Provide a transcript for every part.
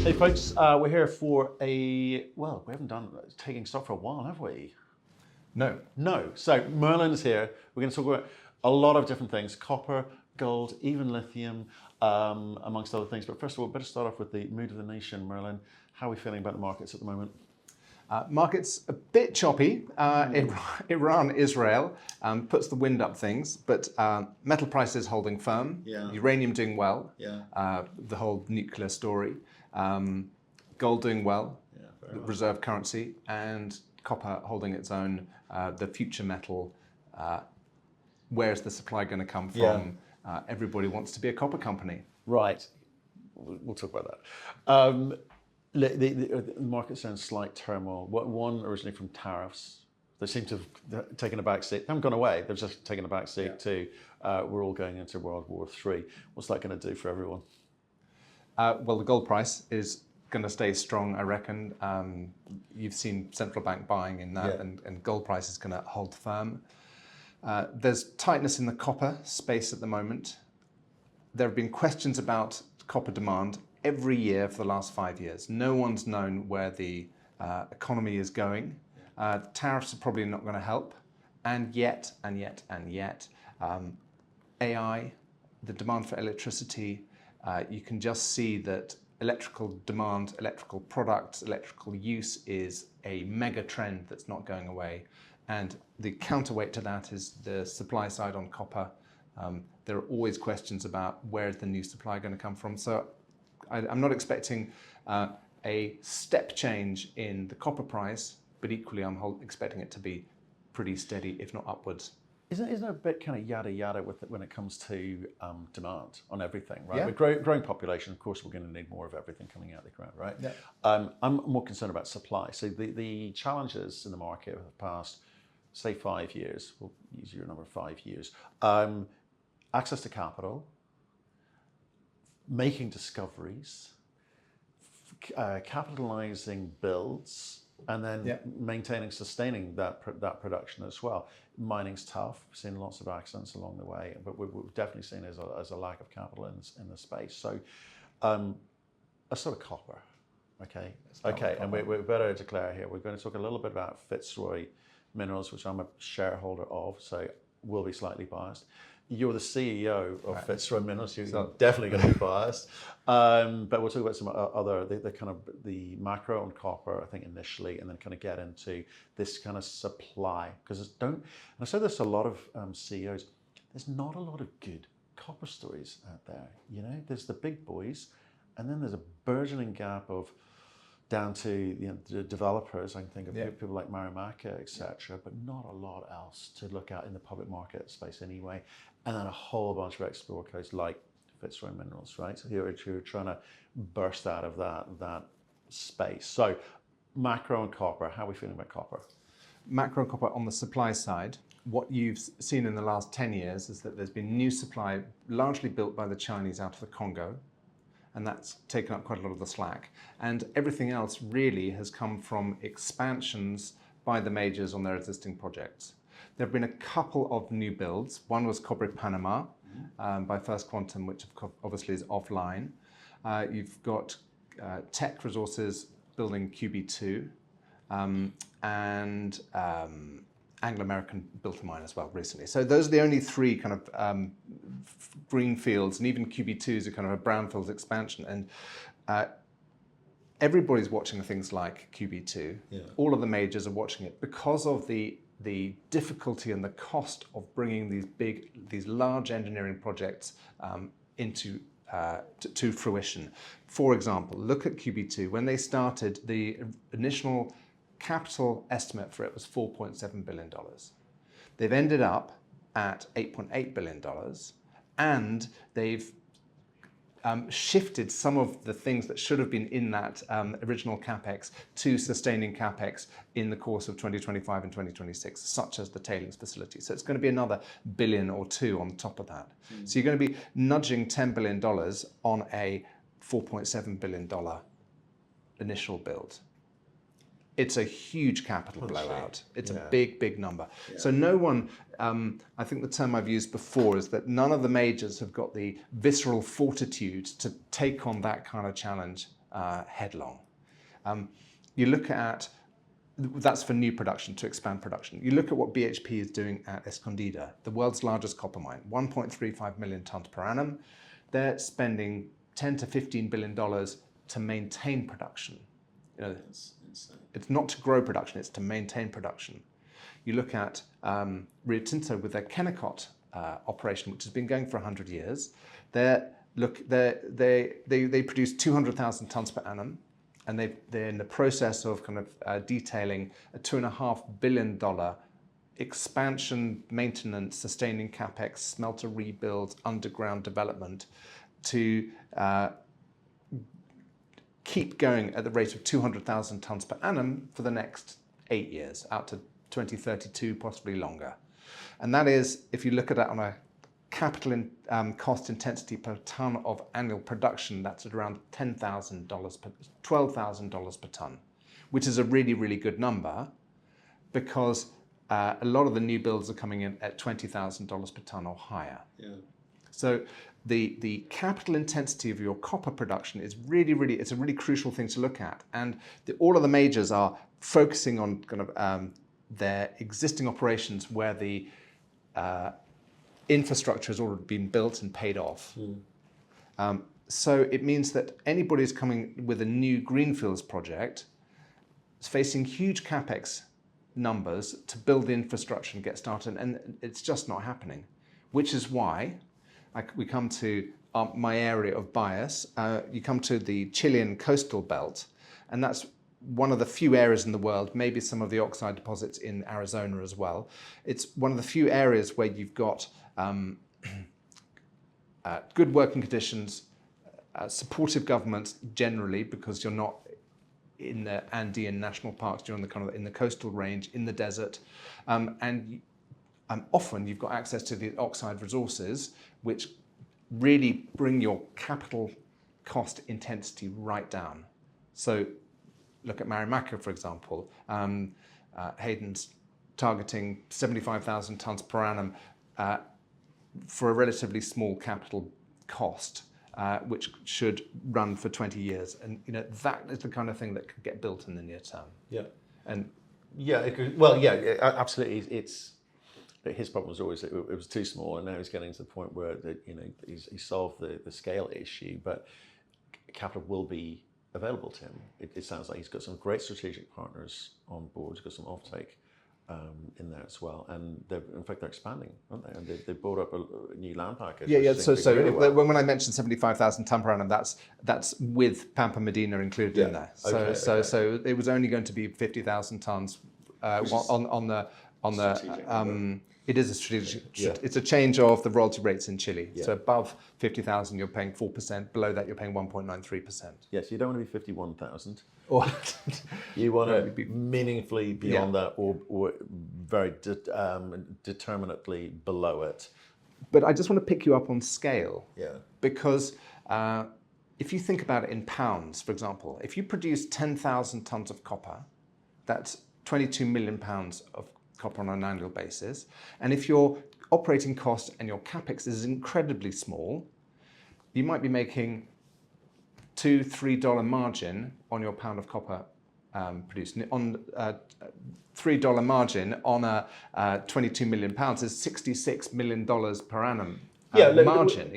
Hey folks, we're here for well, we haven't done taking stock for a while, have we? No. No. So Merlin is here. We're going to talk about a lot of different things: copper, gold, even lithium, amongst other things. But first of all, better start off with the mood of the nation. Merlin, how are we feeling about the markets at the moment? Market's a bit choppy. Iran, Israel puts the wind up things, but metal prices holding firm. Yeah. Uranium doing well. Yeah. The whole nuclear story. Gold doing well. Yeah, very well. Reserve currency, and copper holding its own. The future metal. Where's the supply going to come from? Yeah. Everybody wants to be a copper company. Right. We'll talk about that. The market's in slight turmoil. One originally from tariffs. They seem to have taken a back seat. They haven't gone away. They've just taken a back seat to we're all going into World War III. What's that going to do for everyone? Well, the gold price is going to stay strong, I reckon. You've seen central bank buying in that, and gold price is going to hold firm. There's tightness in the copper space at the moment. There have been questions about copper demand every year for the last 5 years. No one's known where the economy is going. Tariffs are probably not going to help. And yet, AI, the demand for electricity, you can just see that electrical demand, electrical products, electrical use is a mega trend that's not going away. And the counterweight to that is the supply side on copper. There are always questions about where's the new supply going to come from. So I'm not expecting a step change in the copper price, but equally I'm expecting it to be pretty steady, if not upwards. Isn't it a bit kind of yada yada with it when it comes to demand on everything, right? Yeah. With growing population, of course, we're going to need more of everything coming out of the ground, right? Yeah. I'm more concerned about supply. So the challenges in the market over the past, say, 5 years, we'll use your number 5 years, access to capital, making discoveries, capitalizing builds, and then maintaining, sustaining that production as well. Mining's tough. We've seen lots of accidents along the way, but we've definitely seen as a lack of capital in the space. So, a sort of copper, okay, and we better declare here. We're going to talk a little bit about Fitzroy Minerals, which I'm a shareholder of, so will be slightly biased. You're the CEO of Fitzroy Minerals. You're definitely going to be biased, but we'll talk about some other the kind of the macro on copper, I think, initially, and then kind of get into this kind of supply, because and I say this to a lot of CEOs. There's not a lot of good copper stories out there. You know, there's the big boys, and then there's a burgeoning gap of down to the developers. I can think of people like Marr-Johnson, etc., but not a lot else to look at in the public market space anyway. And then a whole bunch of explorers like Fitzroy Minerals, right? So you're trying to burst out of that space. So macro and copper, how are we feeling about copper? Macro and copper on the supply side, what you've seen in the last 10 years is that there's been new supply largely built by the Chinese out of the Congo, and that's taken up quite a lot of the slack. And everything else really has come from expansions by the majors on their existing projects. There have been a couple of new builds. One was Cobre Panama by First Quantum, which obviously is offline. You've got Teck Resources building QB2, and Anglo American built a mine as well recently. So those are the only three kind of greenfields, and even QB2 is a kind of a brownfields expansion. And everybody's watching things like QB2. Yeah. All of the majors are watching it because of the difficulty and the cost of bringing these large engineering projects into to fruition. For example, look at QB2. When they started, the initial capital estimate for it was $4.7 billion. They've ended up at $8.8 billion, and they've shifted some of the things that should have been in that original capex to sustaining capex in the course of 2025 and 2026, such as the tailings facility. So it's going to be another billion or two on top of that. So you're going to be nudging $10 billion on a $4.7 billion initial build. It's a huge capital blowout. It's a big, big number. Yeah. So no one, I think the term I've used before is that none of the majors have got the visceral fortitude to take on that kind of challenge headlong. You look at, that's for new production, to expand production. You look at what BHP is doing at Escondida, the world's largest copper mine, 1.35 million tons per annum. They're spending $10 to $15 billion to maintain production. You know, it's not to grow production, it's to maintain production. You look at Rio Tinto with their Kennecott operation, which has been going for 100 years. They produce 200,000 tons per annum, and they're in the process of kind of detailing a $2.5 billion expansion, maintenance, sustaining capex, smelter rebuild, underground development to keep going at the rate of 200,000 tons per annum for the next 8 years, out to 2032, possibly longer. And that is, if you look at it on a capital cost intensity per ton of annual production, that's at around $12,000 per ton, which is a really, really good number, because a lot of the new builds are coming in at $20,000 per ton or higher. Yeah. So the capital intensity of your copper production is really, it's a really crucial thing to look at. And all of the majors are focusing on kind of their existing operations where the infrastructure has already been built and paid off. So it means that anybody who's coming with a new greenfields project is facing huge capex numbers to build the infrastructure and get started, and it's just not happening, which is why we come to my area of bias. You come to the Chilean coastal belt, and that's one of the few areas in the world, maybe some of the oxide deposits in Arizona as well. It's one of the few areas where you've got good working conditions, supportive governments generally, because you're not in the Andean national parks, you're in the coastal range, in the desert, and often you've got access to the oxide resources, which really bring your capital cost intensity right down. So look at Marimaca, for example. Hayden's targeting 75,000 tons per annum for a relatively small capital cost, which should run for 20 years. And that is the kind of thing that could get built in the near term. Yeah. And yeah, it could, well, yeah, absolutely. His problem was always that it was too small, and now he's getting to the point where he's solved the scale issue, but capital will be available to him. It sounds like he's got some great strategic partners on board. He's got some offtake in there as well, and in fact they're expanding, aren't they? And they bought up a new land package. Yeah. So really well. When I mentioned 75,000 ton per annum, that's with Pampa Medina included in there. So it was only going to be 50,000 tons on the. It is a strategic. It's a change of the royalty rates in Chile. Yeah. So above 50,000, you're paying 4%. Below that, you're paying 1.93%. Yes, you don't want to be 51,000. Or you want to be meaningfully beyond that, or very determinately below it. But I just want to pick you up on scale. Yeah. Because if you think about it in pounds, for example, if you produce 10,000 tons of copper, that's 22 million pounds of copper on an annual basis. And if your operating cost and your capex is incredibly small, you might be making $2-3 margin on your pound of copper produced. On $3 margin on a 22 million pounds is $66 million per annum. Margin.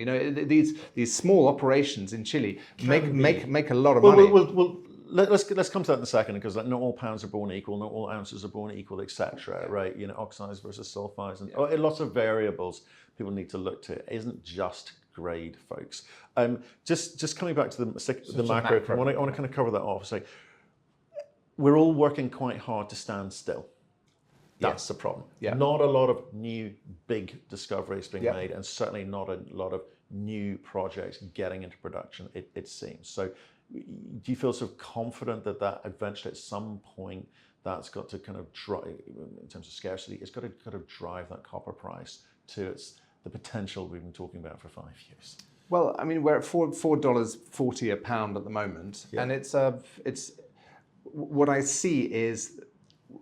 These small operations in Chile make a lot of money. Let's come to that in a second, because not all pounds are born equal, not all ounces are born equal, etc. Right? Oxides versus sulfides, and lots of variables people need to look to. It isn't just grade, folks. Just coming back to the macro. I want to kind of cover that off. So we're all working quite hard to stand still. That's the problem. Yeah. Not a lot of new big discoveries being made, and certainly not a lot of new projects getting into production, it seems. So do you feel sort of confident that eventually at some point that's got to kind of drive, in terms of scarcity, it's got to kind of drive that copper price to the potential we've been talking about for 5 years? Well, I mean, we're at $4.40 a pound at the moment, and it's what I see is,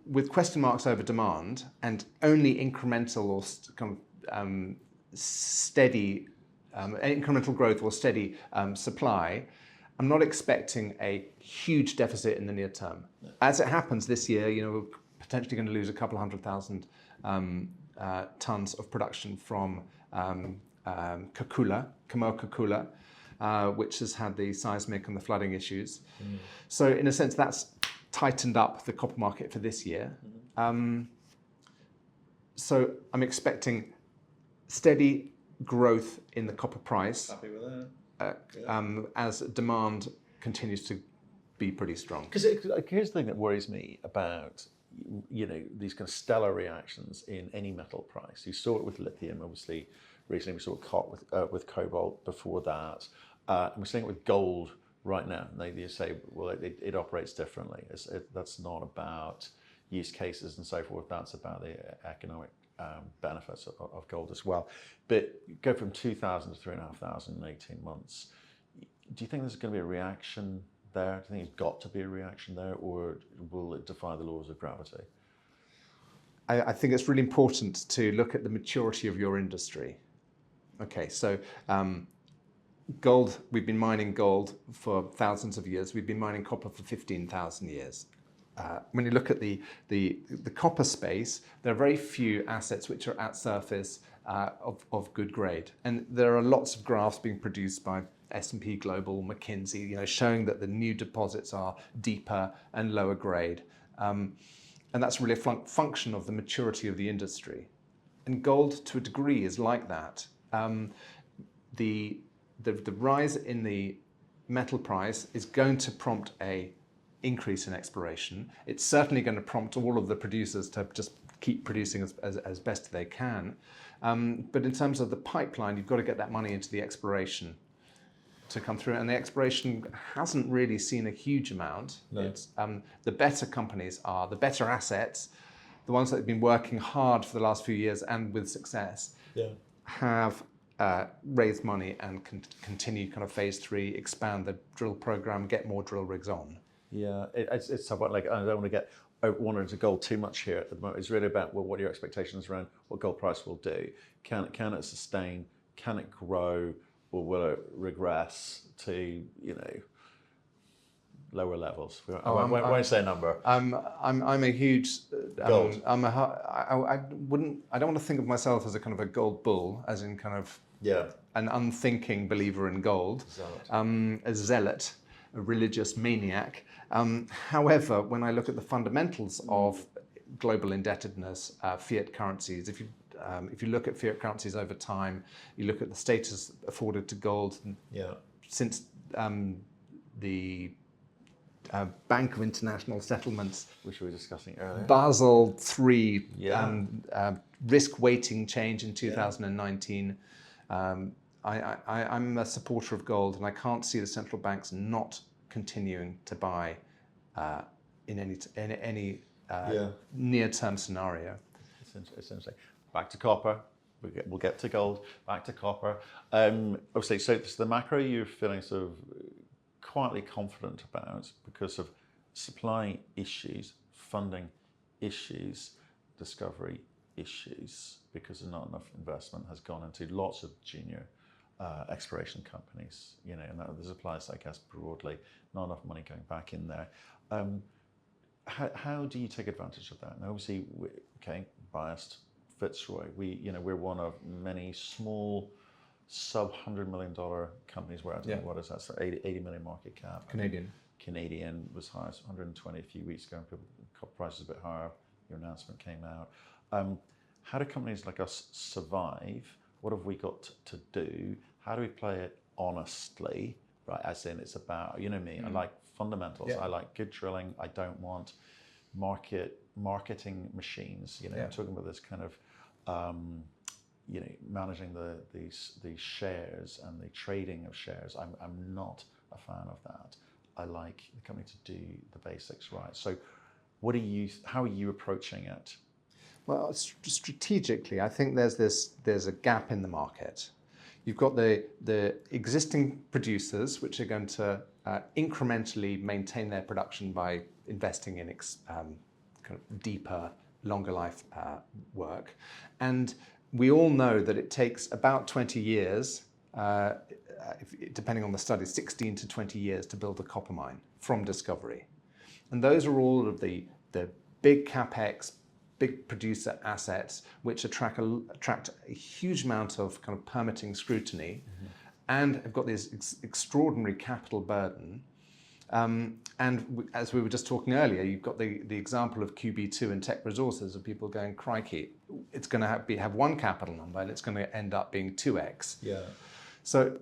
with question marks over demand and only incremental or kind of steady incremental growth or steady supply, I'm not expecting a huge deficit in the near term. No. As it happens this year, we're potentially going to lose a couple of 100,000 tons of production from Kamoa-Kakula, which has had the seismic and the flooding issues. So in a sense, that's tightened up the copper market for this year. So I'm expecting steady growth in the copper price. Happy with that? As demand continues to be pretty strong. Because here's the thing that worries me about these kind of stellar reactions in any metal price. You saw it with lithium, obviously. Recently, we saw it with cobalt. Before that, and we're seeing it with gold right now. And they say, well, it operates differently. That's not about use cases and so forth. That's about the economic benefits of gold as well. But go from 2,000 to 3,500 in 18 months. Do you think there's going to be a reaction there? Do you think there's got to be a reaction there, or will it defy the laws of gravity? I think it's really important to look at the maturity of your industry. Okay, so gold, we've been mining gold for thousands of years. We've been mining copper for 15,000 years. When you look at the copper space, there are very few assets which are at surface of good grade. And there are lots of graphs being produced by S&P Global, McKinsey, showing that the new deposits are deeper and lower grade. And that's really a function of the maturity of the industry. And gold, to a degree, is like that. The rise in the metal price is going to prompt a increase in exploration. It's certainly going to prompt all of the producers to just keep producing as best they can. But in terms of the pipeline, you've got to get that money into the exploration to come through. And the exploration hasn't really seen a huge amount. No. It's, the better companies are, the better assets, the ones that have been working hard for the last few years and with success, have raised money and continue kind of phase 3, expand the drill program, get more drill rigs on. Yeah, it's somewhat like, I don't want to get wanted into gold too much here at the moment. It's really about, well, what are your expectations around what gold price will do? Can it sustain? Can it grow, or will it regress to lower levels? I won't say a number. I'm a huge gold. I don't want to think of myself as a kind of a gold bull, as in kind of an unthinking believer in gold, a zealot, a religious maniac. However, when I look at the fundamentals of global indebtedness, fiat currencies, if you look at fiat currencies over time, you look at the status afforded to gold since the Bank of International Settlements, which we were discussing earlier, Basel III risk weighting change in 2019. I'm a supporter of gold, and I can't see the central banks not continuing to buy in any near-term scenario. Essentially, back to copper. We'll get to gold. Back to copper. Obviously, so the macro you're feeling sort of quietly confident about because of supply issues, funding issues, discovery issues, because not enough investment has gone into lots of junior exploration companies, and this applies, I guess, broadly. Not enough money going back in there. How do you take advantage of that? And obviously, biased Fitzroy. We're one of many small sub $100 million companies. Where what is that? So 80 million market cap. Canadian was high, 120 a few weeks ago. Copper prices a bit higher. Your announcement came out. How do companies like us survive? What have we got to do? How do we play it honestly? Right, as in it's about, me, I like fundamentals. I like good drilling. I don't want marketing machines. I'm talking about this kind of, managing these shares and the trading of shares. I'm not a fan of that. I like the company to do the basics right. So, how are you approaching it? Well, strategically, I think there's a gap in the market. You've got the existing producers, which are going to incrementally maintain their production by investing in kind of deeper, longer life work. And we all know that it takes about 20 years depending on the study, 16 to 20 years to build a copper mine from discovery. And those are all of the big capex, big producer assets, which attract a huge amount of kind of permitting scrutiny, and have got this extraordinary capital burden. As we were just talking earlier, you've got the example of QB2 and Teck Resources of people going, crikey, it's going to have one capital number and it's going to end up being 2x. Yeah. So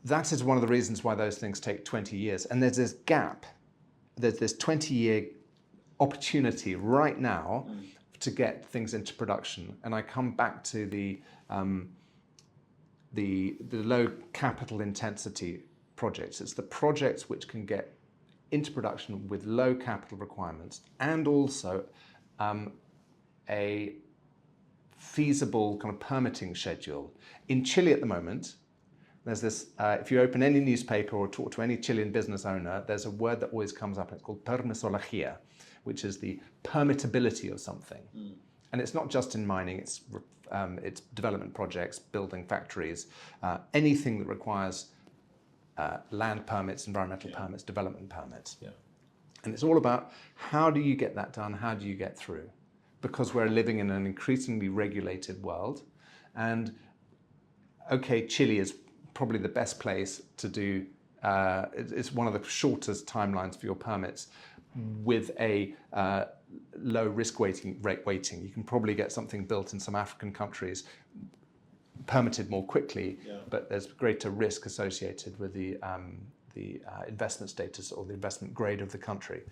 that is one of the reasons why those things take 20 years. And there's this gap, there's this 20-year opportunity right now to get things into production. And I come back to the low capital intensity projects. It's the projects which can get into production with low capital requirements and also a feasible kind of permitting schedule. In Chile at the moment, there's this, if you open any newspaper or talk to any Chilean business owner, there's a word that always comes up, and it's called permisología, which is the permittability of something. And it's not just in mining, it's development projects, building factories, anything that requires land permits, environmental permits, development permits. Yeah. And it's all about how do you get that done, how do you get through? Because we're living in an increasingly regulated world. And okay, Chile is probably the best place to do, it's one of the shortest timelines for your permits with a low risk weighting. You can probably get something built in some African countries permitted more quickly, but there's greater risk associated with the investment status or the investment grade of the country.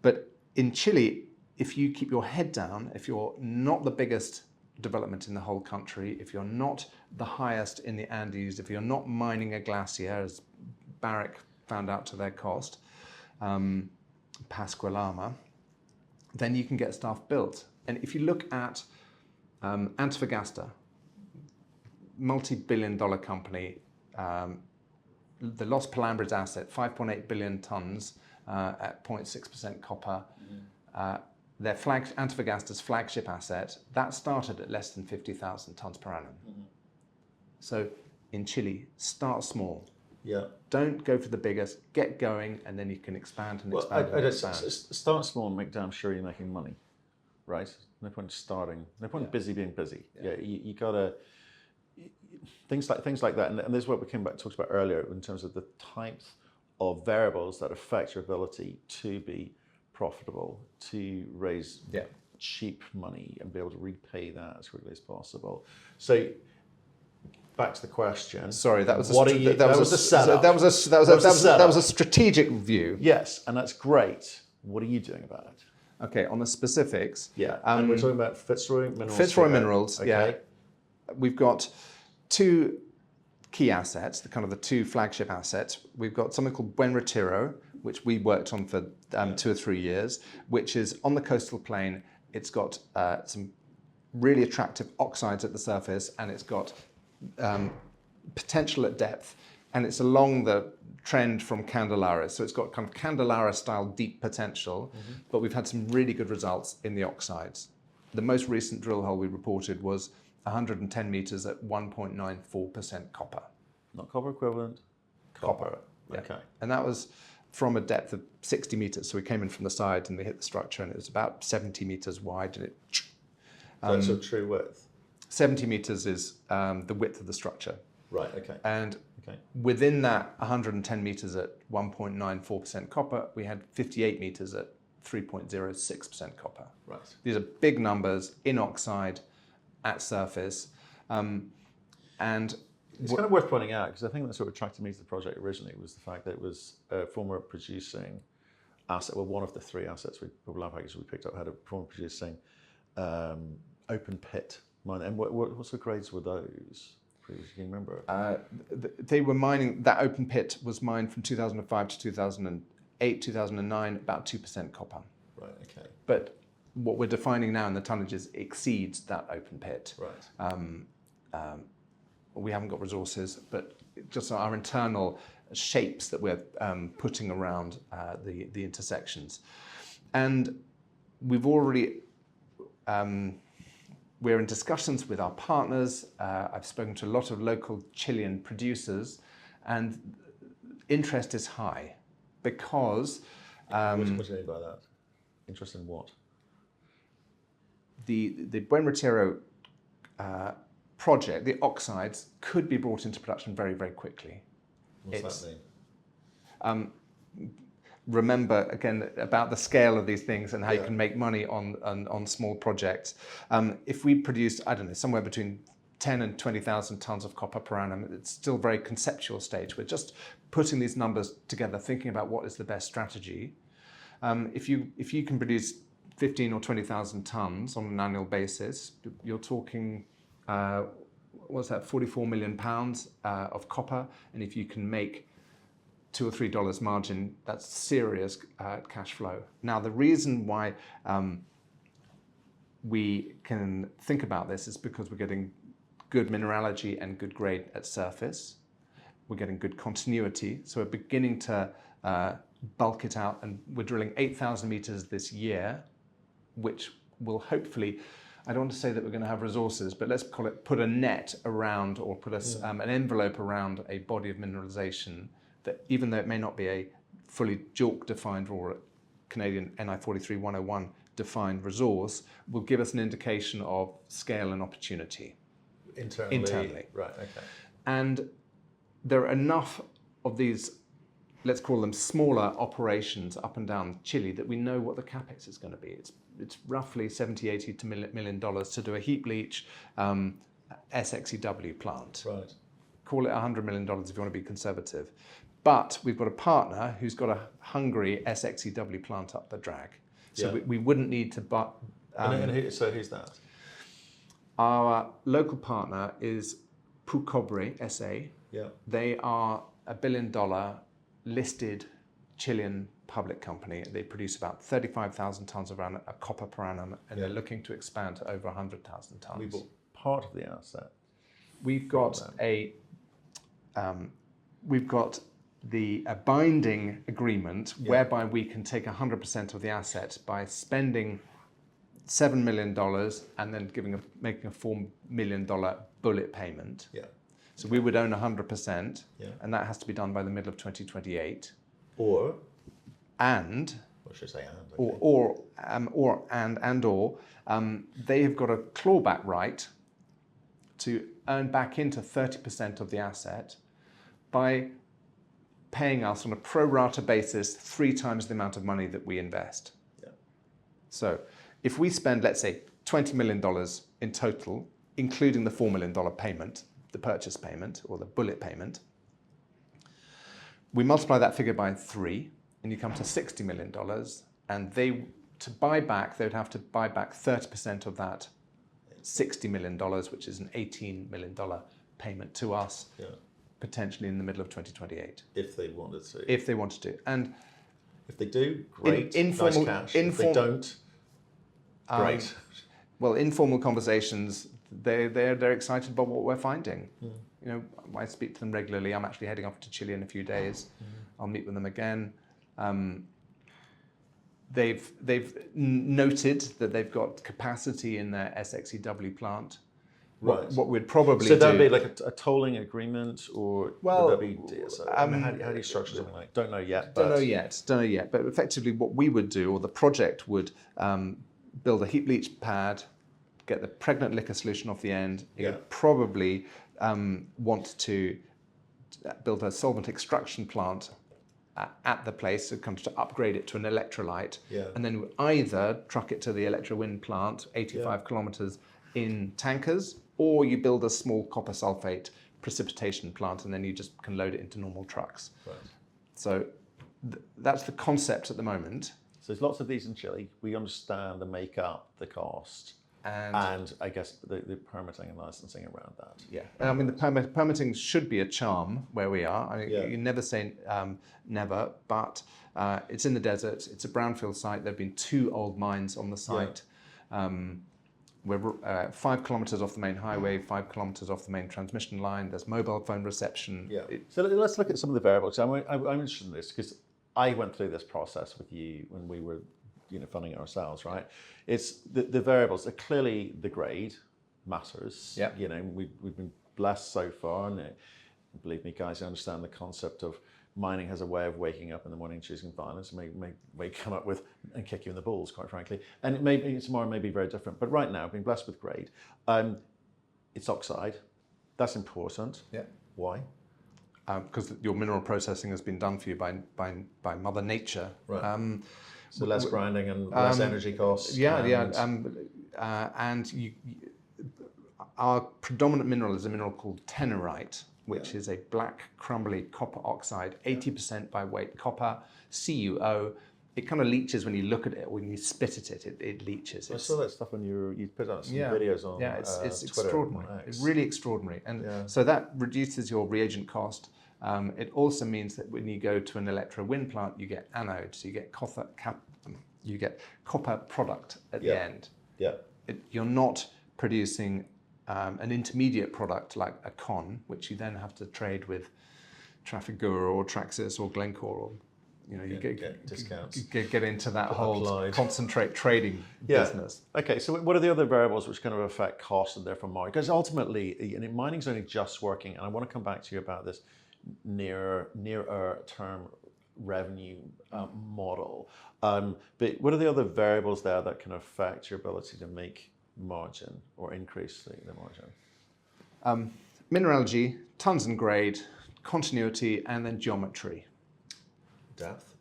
But in Chile, if you keep your head down, if you're not the biggest development in the whole country, if you're not the highest in the Andes, if you're not mining a glacier, as Barrick found out to their cost, Pascua-Lama, then you can get stuff built. And if you look at Antofagasta, multi-billion-dollar company, the Los Pelambres asset, 5.8 billion tons at 0.6% copper. Their Antofagasta's flagship asset, that started at less than 50,000 tons per annum. So in Chile, start small. Yeah. Don't go for the biggest, get going, and then you can expand and expand. Start small and make damn sure you're making money, right? No point starting, no point busy being busy. Yeah, you gotta, things like that. And this is what we talked about earlier in terms of the types of variables that affect your ability to be profitable, to raise cheap money and be able to repay that as quickly as possible. So back to the question. Sorry, that was a setup. That was a strategic view. Yes, and that's great. What are you doing about it? Okay, on the specifics. Yeah, and we're talking about Fitzroy Minerals. Fitzroy Minerals. Okay. Yeah, we've got two key assets, the two flagship assets. We've got something called Buen Retiro, which we worked on for 2 or 3 years, which is on the coastal plain. It's got some really attractive oxides at the surface, and it's got potential at depth, and it's along the trend from Candelaria. So it's got kind of Candelaria-style deep potential, but we've had some really good results in the oxides. The most recent drill hole we reported was 110 meters at 1.94% copper. Not copper equivalent? Copper. Yeah. Okay. And that was from a depth of 60 meters. So we came in from the side and we hit the structure, and it was about 70 meters wide. And That's a true width? 70 meters is the width of the structure. Right, okay. And within that 110 meters at 1.94% copper, we had 58 meters at 3.06% copper. Right. These are big numbers in oxide at surface. And it's kind of worth pointing out, because I think that's what attracted me to the project originally, was the fact that it was a former producing asset. Well, one of the 3 assets we picked up had a former producing open pit mine. And what sort of grades were those? Can you remember? They were mining, that open pit was mined from 2005 to 2008, 2009, about 2% copper. Right, okay. But what we're defining now in the tonnages exceeds that open pit. Right. We haven't got resources, but just our internal shapes that we're putting around the intersections. And we've already, we're in discussions with our partners. I've spoken to a lot of local Chilean producers, And interest is high because... what do you mean by that? Interest in what? The Buen Retiro project, the oxides, could be brought into production very, very quickly. What's that mean? Remember, again, about the scale of these things and how you can make money on small projects. If we produce, I don't know, somewhere between 10 and 20,000 tons of copper per annum, it's still very conceptual stage. We're just putting these numbers together, thinking about what is the best strategy. If you can produce 15 or 20,000 tons on an annual basis, you're talking, what's that, 44 million pounds of copper. And if you can make $2 or $3 margin, that's serious cash flow. Now, the reason why we can think about this is because we're getting good mineralogy and good grade at surface. We're getting good continuity. So we're beginning to bulk it out, and we're drilling 8,000 meters this year, which will hopefully, I don't want to say that we're going to have resources, but let's call it, put a net around, or put an envelope around a body of mineralization that, even though it may not be a fully JORC defined or Canadian NI 43-101 defined resource, will give us an indication of scale and opportunity. Internally. Right, okay. And there are enough of these, let's call them smaller operations up and down Chile, that we know what the capex is going to be. It's roughly $70–80 million to do a heap leach SXEW plant. Right. Call it $100 million if you want to be conservative. But we've got a partner who's got a hungry SXEW plant up the drag. So we wouldn't need to... So who's that? Our local partner is Pucobre SA. Yeah. They are a $1 billion listed Chilean public company. They produce about 35,000 tons of copper per annum, and they're looking to expand to over 100,000 tons. We bought part of the asset. We've got a binding agreement whereby we can take 100% of the asset by spending $7 million and then making a $4 million bullet payment. Yeah. So we would own 100%, and that has to be done by the middle of 2028. Or they have got a clawback right to earn back into 30% of the asset by paying us on a pro rata basis 3 times the amount of money that we invest. Yeah. So if we spend, let's say, $20 million in total, including the $4 million payment, the purchase payment or the bullet payment, we multiply that figure by 3 and you come to $60 million, and they would have to buy back 30% of that $60 million, which is an $18 million payment to us, potentially in the middle of 2028. If they wanted to. If they wanted to. And if they do, great, nice cash. If they don't, great. Well, informal conversations, they're excited about what we're finding. You know, I speak to them regularly. I'm actually heading off to Chile in a few days. I'll meet with them again. They've noted that they've got capacity in their SXEW plant. Right. What we'd probably so that'd be like a tolling agreement, or well, would that be DSO? I mean, how do you structure something like? Don't know yet. Don't know yet. But effectively, what we would do, or the project would build a heap leach pad, get the pregnant liquor solution off the end. You'd probably want to build a solvent extraction plant at the place, so kind of to upgrade it to an electrolyte, and then either truck it to the electrowind plant, 85 kilometers in tankers, or you build a small copper sulfate precipitation plant, and then you just can load it into normal trucks. Right. So that's the concept at the moment. So there's lots of these in Chile. We understand the makeup, the cost, and I guess the permitting and licensing around that. Yeah, I mean the permitting should be a charm where we are. I mean, you never say never, but it's in the desert. It's a brownfield site. There've been 2 old mines on the site. We're 5 kilometers off the main highway, 5 kilometers off the main transmission line. There's mobile phone reception. Yeah. So let's look at some of the variables. I'm interested in this because I went through this process with you when we were, funding it ourselves, right? It's the variables are clearly the grade matters. Yeah. We've been blessed so far, and believe me, guys, I understand the concept of mining has a way of waking up in the morning choosing violence, may come up with and kick you in the balls, quite frankly. And tomorrow may be very different. But right now, being blessed with grade, it's oxide. That's important. Yeah. Why? Because your mineral processing has been done for you by Mother Nature. Right. So less grinding and less energy costs. Our predominant mineral is a mineral called tenorite, which is a black, crumbly copper oxide, 80% by weight copper, CuO. It kind of leaches when you look at it, when you spit at it, it leaches. I saw that stuff when you put out some videos on it's Twitter, extraordinary. It's really extraordinary. And so that reduces your reagent cost. It also means that when you go to an electro-wind plant, you get anodes, so you get copper product at the end. Yeah. You're not producing an intermediate product like a con, which you then have to trade with Trafigura or Traxys or Glencore, or you get discounts. Get into that whole concentrate trading business. Okay, so what are the other variables which kind of affect cost and therefore margin? Because ultimately, mining's only just working, and I want to come back to you about this nearer term revenue model. But what are the other variables there that can affect your ability to make margin or increase the margin? Mineralogy, tons and grade, continuity, and then geometry. Depth.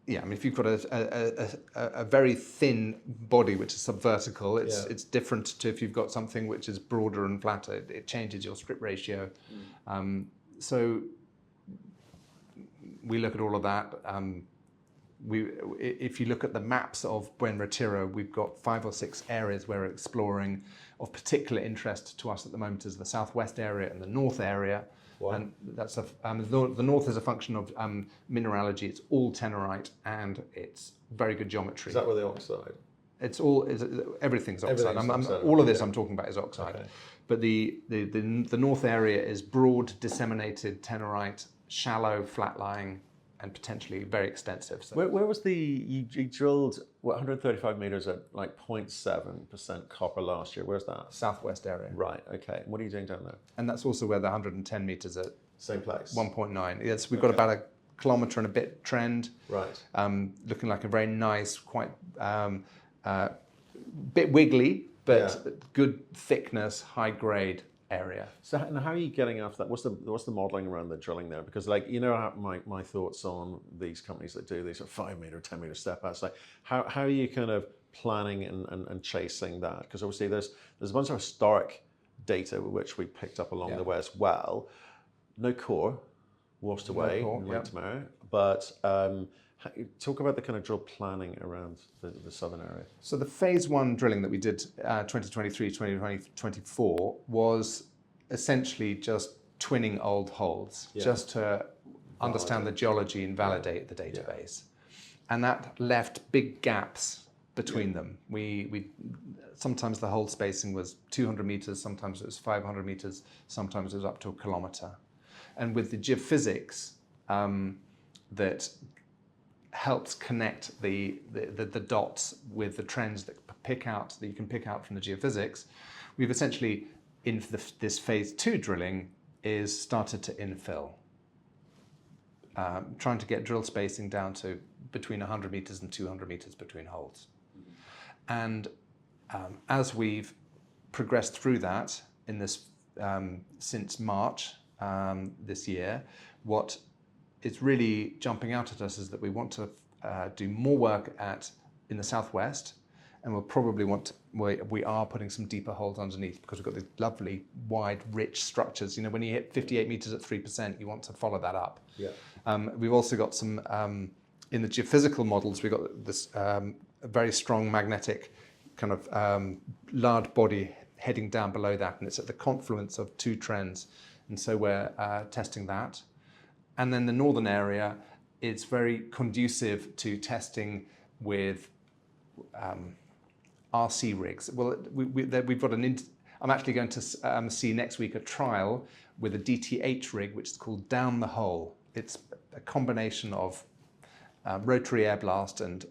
If you've got a very thin body which is subvertical, it's different to if you've got something which is broader and flatter. It changes your strip ratio. So we look at all of that. If you look at the maps of Buen Retiro, we've got 5 or 6 areas we're exploring. Of particular interest to us at the moment is the southwest area and the north area. Wow. And that's the north is a function of mineralogy. It's all tenorite and it's very good geometry. Is that where the oxide? Everything's oxide. All of this I'm talking about is oxide. Okay. But the north area is broad, disseminated tenorite, shallow, flat-lying, and potentially very extensive. So where was you drilled 135 meters at like 0.7% copper last year? Where's that? Southwest area. Right. Okay. What are you doing down there? And that's also where the 110 meters at same place. 1.9. Yes, we've got about a kilometer and a bit trend. Right. Looking like a very nice, quite bit wiggly, but good thickness, high grade area. So how are you getting after that? What's the modeling around the drilling there? Because my thoughts on these companies that do these 5 meter, 10 meter step outs, like how are you kind of planning and chasing that? Because obviously there's a bunch of historic data which we picked up along the way as well. No core, washed away, tomorrow. But talk about the kind of drill planning around the southern area. So the phase 1 drilling that we did 2023, 2024 was essentially just twinning old holes, just to understand the geology and validate the database. And that left big gaps between them. We sometimes the hole spacing was 200 meters, sometimes it was 500 meters, sometimes it was up to a kilometer. And with the geophysics that helps connect the dots with the trends that you can pick out from the geophysics, we've essentially, in this phase 2 drilling, is started to infill, trying to get drill spacing down to between 100 meters and 200 meters between holes. And as we've progressed through that in this since March this year, what it's really jumping out at us is that we want to do more work in the southwest, and we'll probably we are putting some deeper holes underneath because we've got these lovely, wide, rich structures. When you hit 58 meters at 3%, you want to follow that up. Yeah. We've also got some, in the geophysical models, we've got this very strong magnetic kind of large body heading down below that, and it's at the confluence of 2 trends. And so we're testing that. And then the northern area, it's very conducive to testing with RC rigs. Well, we've got I'm actually going to see next week a trial with a DTH rig, which is called Down the Hole. It's a combination of rotary air blast and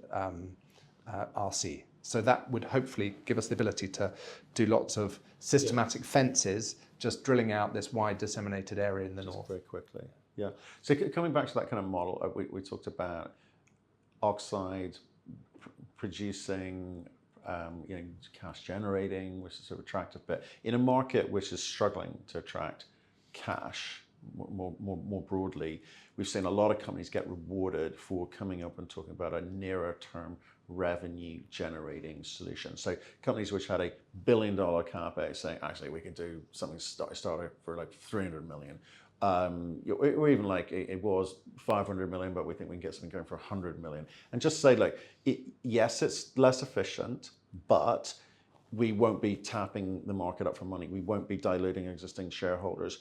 RC. So that would hopefully give us the ability to do lots of systematic fences just drilling out this wide disseminated area in the north. Very quickly, yeah. So coming back to that kind of model, we talked about oxide producing, cash generating, which is sort of attractive, but in a market which is struggling to attract cash more broadly, we've seen a lot of companies get rewarded for coming up and talking about a nearer term revenue generating solution. So companies which had $1 billion capex saying, actually, we could do something started for like 300 million. Or even like it was 500 million, but we think we can get something going for 100 million. And just say like, yes, it's less efficient, but we won't be tapping the market up for money. We won't be diluting existing shareholders.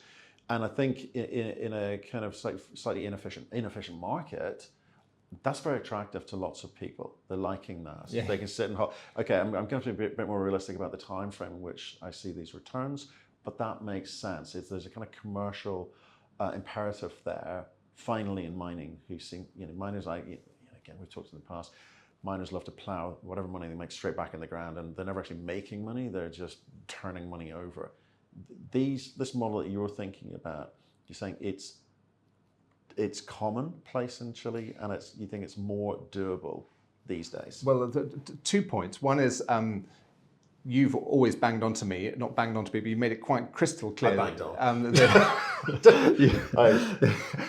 And I think in a kind of slightly inefficient market, that's very attractive to lots of people. They're liking that. Yeah. They can sit and okay, I'm going to be a bit more realistic about the time frame in which I see these returns, but that makes sense. There's a kind of commercial imperative there. Finally, in mining, who see miners like again we've talked in the past. Miners love to plow whatever money they make straight back in the ground, and they're never actually making money. They're just turning money over. This model that you're thinking about, you're saying it's commonplace in Chile, and you think it's more doable these days. Well, 2 points. One is you've always banged onto me, not banged onto me, but you made it quite crystal clear. I banged on.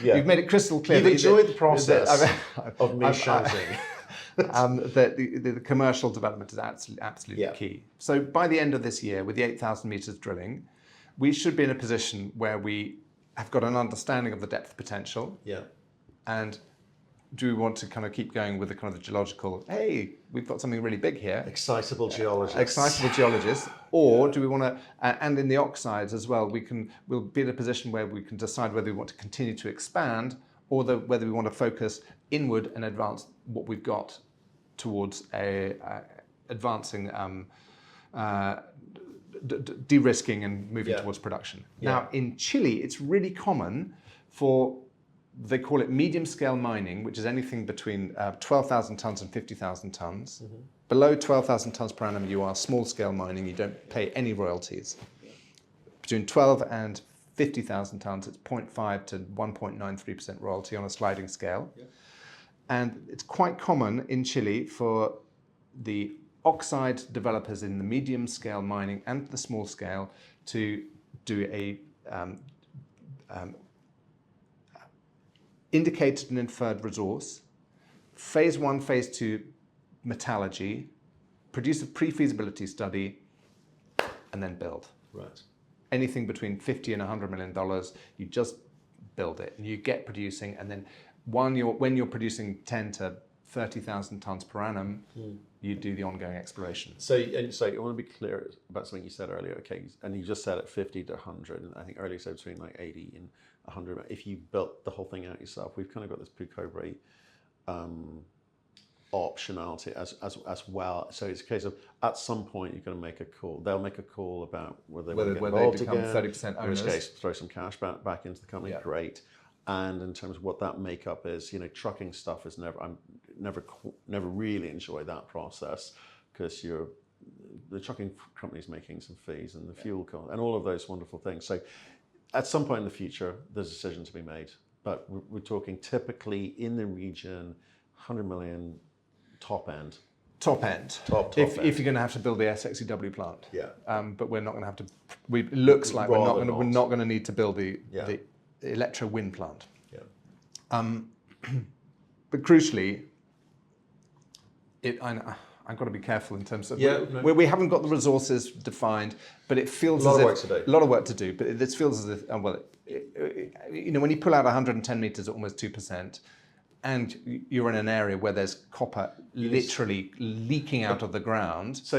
You've made it crystal clear. You've enjoyed the process of me shouting. That the commercial development is absolutely key. So by the end of this year, with the 8,000 meters drilling, we should be in a position where we have got an understanding of the depth potential. Yeah. And do we want to kind of keep going with the kind of the geological, hey, we've got something really big here. Excitable geologists. Excitable geologists. Or do we want to, and in the oxides as well, we'll be in a position where we can decide whether we want to continue to expand or whether we want to focus inward and advance what we've got towards advancing de-risking and moving towards production. Yeah. Now, in Chile, it's really common for, they call it medium scale mining, which is anything between 12,000 tons and 50,000 tons. Mm-hmm. Below 12,000 tons per annum, you are small scale mining, you don't pay any royalties. Between 12 and 50,000 tons, it's 0.5 to 1.93% royalty on a sliding scale. Yeah. And it's quite common in Chile for the oxide developers in the medium scale mining and the small scale to do a indicated and inferred resource, phase 1, phase 2 metallurgy, produce a pre-feasibility study, and then build. Right. Anything between $50 and $100 million, you just build it and you get producing, and then when you're producing 10 to 30,000 tons per annum, you do the ongoing exploration. So I want to be clear about something you said earlier, okay? And you just said at 50 to 100, and I think earlier you said between like 80 and 100. If you built the whole thing out yourself, we've kind of got this Pucobre optionality as well. So it's a case of at some point you're going to make a call. They'll make a call about whether they become again, 30% owners. In which case, throw some cash back into the company. Yeah. Great. And in terms of what that makeup is, trucking stuff is never really enjoy that process because the trucking company's making some fees and the fuel cost and all of those wonderful things. So at some point in the future, there's a decision to be made. But we're talking typically in the region, 100 million top end. Top end. Top if end. You're going to have to build the SXEW plant. Yeah. But we're not going to have to. It looks like we're not going to need to build the electro wind plant. Yeah. But crucially, I've got to be careful in terms of we haven't got the resources defined, but it feels a lot of work to do. But this feels as if when you pull out 110 meters at almost 2%, and you're in an area where there's copper literally leaking out of the ground. So,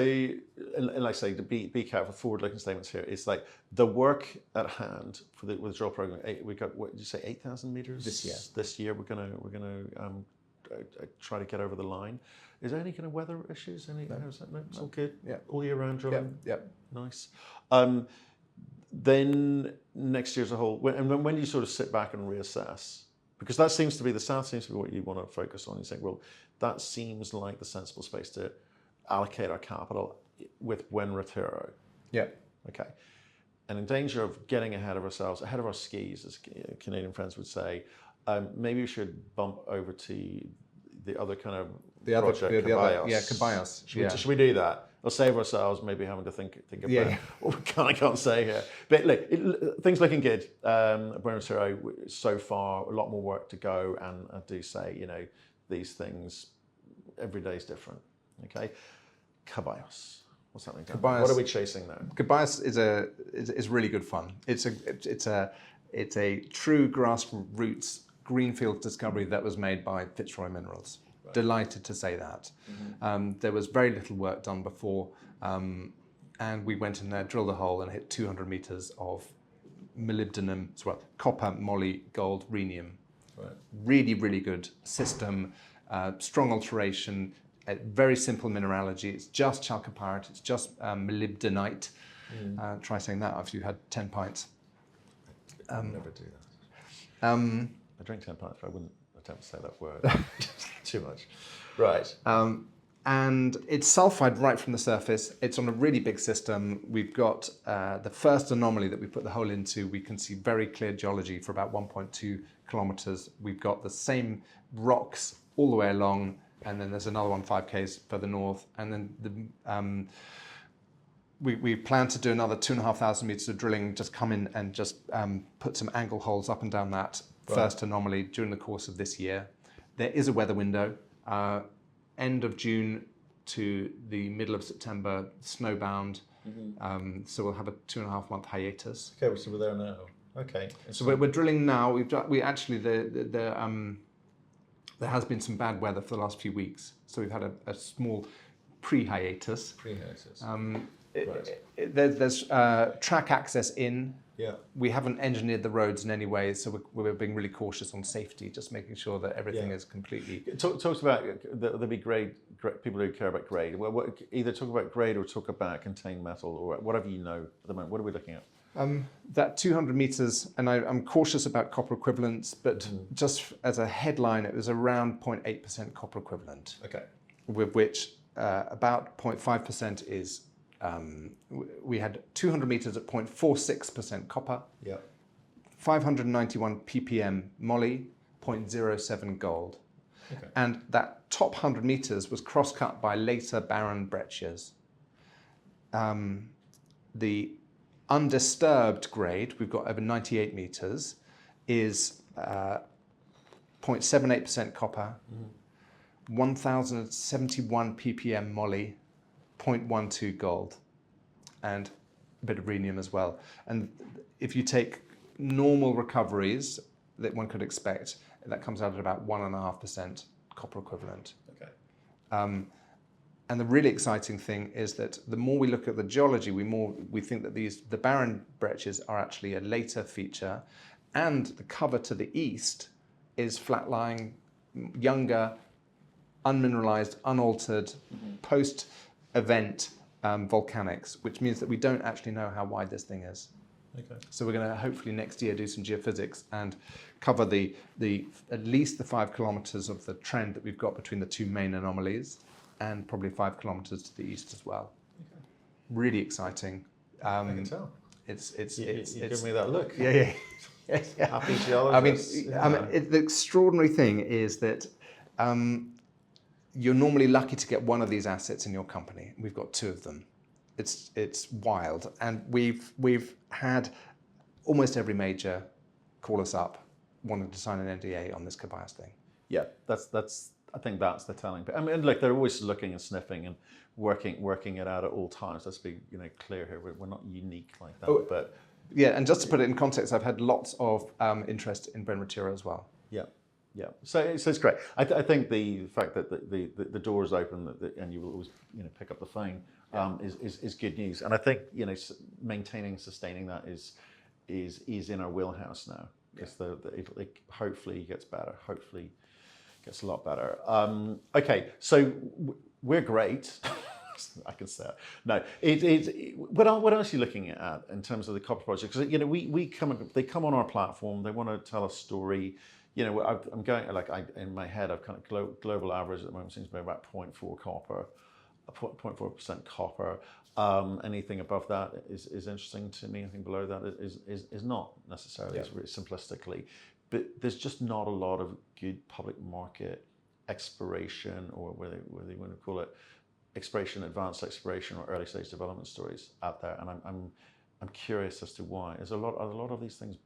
like I say, to be careful, forward-looking statements here. It's like the work at hand for the withdrawal program. We got, what did you say, 8,000 meters this year. This year, we're gonna try to get over the line. Is there any kind of weather issues? No, it's all good. Yeah, all year round drilling. Yeah, nice. Then next year's a whole. And when you sort of sit back and reassess. Because that seems to be, the south seems to be what you want to focus on. You think, well, that seems like the sensible space to allocate our capital with Buen Retiro. Yeah. Okay. and in danger of getting ahead of ourselves, ahead of our skis, as Canadian friends would say. Maybe we should bump over to the other kind of project, Caballos. Should we do that? Or save ourselves maybe having to think about what we can't say here. But look, things looking good. Buenos Aires so far, a lot more work to go, and I do say, these things, every day is different. Okay, Caballos. What's happening? Caballos, what are we chasing now? Caballos is really good fun. It's a true grassroots greenfield discovery that was made by Fitzroy Minerals. Right. Delighted to say that. Mm-hmm. There was very little work done before, and we went in there, drilled a hole, and hit 200 meters of molybdenum, copper, moly, gold, rhenium. Right. Really, really good system, strong alteration, very simple mineralogy. It's just chalcopyrite, it's just molybdenite. Try saying that after you had 10 pints. I'd never do that. I drink 10 pints, but I wouldn't attempt to say that word. Too much. Right. And it's sulfide right from the surface. It's on a really big system. We've got the first anomaly that we put the hole into. We can see very clear geology for about 1.2 kilometers. We've got the same rocks all the way along, and then there's another one 5 k's further north. And then we plan to do another 2,500 meters of drilling, just come in and just put some angle holes up and down that first anomaly during the course of this year. There is a weather window, end of June to the middle of September, snowbound. Mm-hmm. So we'll have a 2.5 month hiatus. Okay, so we're there now. Okay. So we're drilling now. There has been some bad weather for the last few weeks, so we've had a small pre-hiatus. There's track access in. Yeah. We haven't engineered the roads in any way, so we're being really cautious on safety, just making sure that everything is completely. Talk about there'll be grade people who care about grade. Well, either talk about grade or talk about contained metal or whatever you know at the moment. What are we looking at? That 200 meters, and I'm cautious about copper equivalents, but just as a headline, it was around 0.8% copper equivalent. Okay. With which about 0.5% is. We had 200 meters at 0.46% copper, 591 ppm moly, 0.07 gold. Okay. And that top 100 meters was cross-cut by later barren breccias. The undisturbed grade, we've got over 98 meters, is 0.78% copper, 1,071 ppm moly, 0.12 gold, and a bit of rhenium as well. And if you take normal recoveries that one could expect, that comes out at about 1.5% copper equivalent. Okay. And the really exciting thing is that the more we look at the geology, we think that the barren breccias are actually a later feature, and the cover to the east is flat-lying, younger, unmineralized, unaltered, post-event volcanics, which means that we don't actually know how wide this thing is. Okay. So we're going to hopefully next year do some geophysics and cover the at least the 5 kilometers of the trend that we've got between the two main anomalies, and probably 5 kilometers to the east as well. Okay. Really exciting. I can tell. It's give me that look. Yeah. Happy geologists. The extraordinary thing is that you're normally lucky to get one of these assets in your company. We've got 2 of them. It's wild, and we've had almost every major call us up wanting to sign an NDA on this Caballos thing. Yeah, that's. I think that's the telling. I mean, look, they're always looking and sniffing and working it out at all times. Let's be clear here. We're not unique like that. But yeah, and just to put it in context, I've had lots of interest in Bryn Retiro as well. Yeah. So it's great. I think the fact that the door is open and you will always pick up the phone is good news. And I think maintaining and sustaining that is in our wheelhouse now. Because it hopefully gets better. Hopefully gets a lot better. Okay, so we're great. I can say it. No, what else are you looking at in terms of the copper project? Because they come on our platform. They want to tell a story. I'm going in my head. I've kind of global average at the moment seems to be about 0.4 copper. 0.4% copper. Anything above that is interesting to me. Anything below that is not necessarily, simplistically. But there's just not a lot of good public market exploration, or whether you want to call it exploration, advanced exploration, or early stage development stories out there. And I'm curious as to why. Are a lot of these things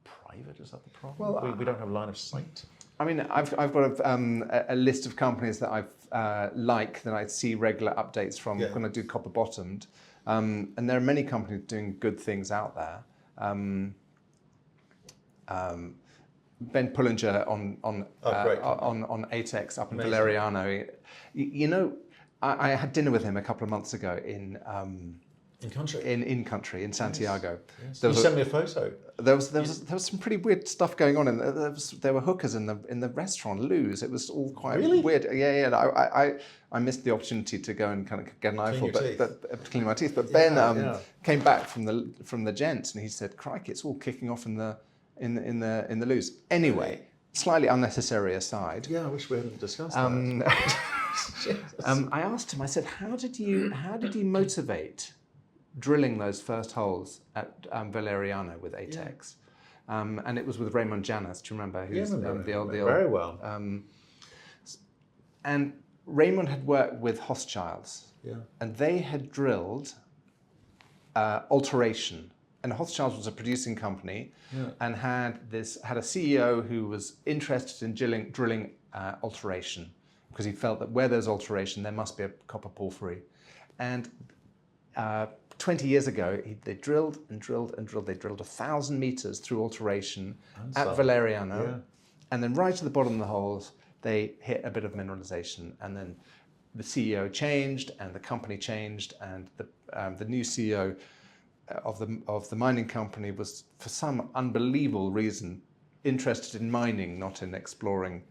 private? Is that the problem? Well, we don't have line of sight. I mean, I've got a list of companies that that I see regular updates from when I do copper bottomed, and there are many companies doing good things out there. Ben Pullinger on ATEX up in Valeriano. You know, I had dinner with him a couple of months ago in country in Santiago. Yes. You sent me a photo. There was some pretty weird stuff going on, and there were hookers in the restaurant. Lose. It was all quite weird. Yeah. I missed the opportunity to go and kind of get an eyeful, but clean my teeth. But Ben came back from the gents, and he said, "Crikey, it's all kicking off in the Lose." Anyway, slightly unnecessary aside. Yeah, I wish we hadn't discussed that. I asked him. I said, "How did you motivate drilling those first holes at Valeriano with ATEX?" And it was with Raymond Janas. Do you remember? Who's the old very well. And Raymond had worked with Hochschild's, and they had drilled Alteration. And Hochschild's was a producing company, and had a CEO who was interested in drilling Alteration, because he felt that where there's alteration, there must be a copper porphyry. And 20 years ago, they drilled and drilled and drilled. They drilled 1,000 meters through alteration at Valeriano, and then right to the bottom of the holes, they hit a bit of mineralization. And then the CEO changed, and the company changed, and the new CEO of the mining company was, for some unbelievable reason, interested in mining, not in exploring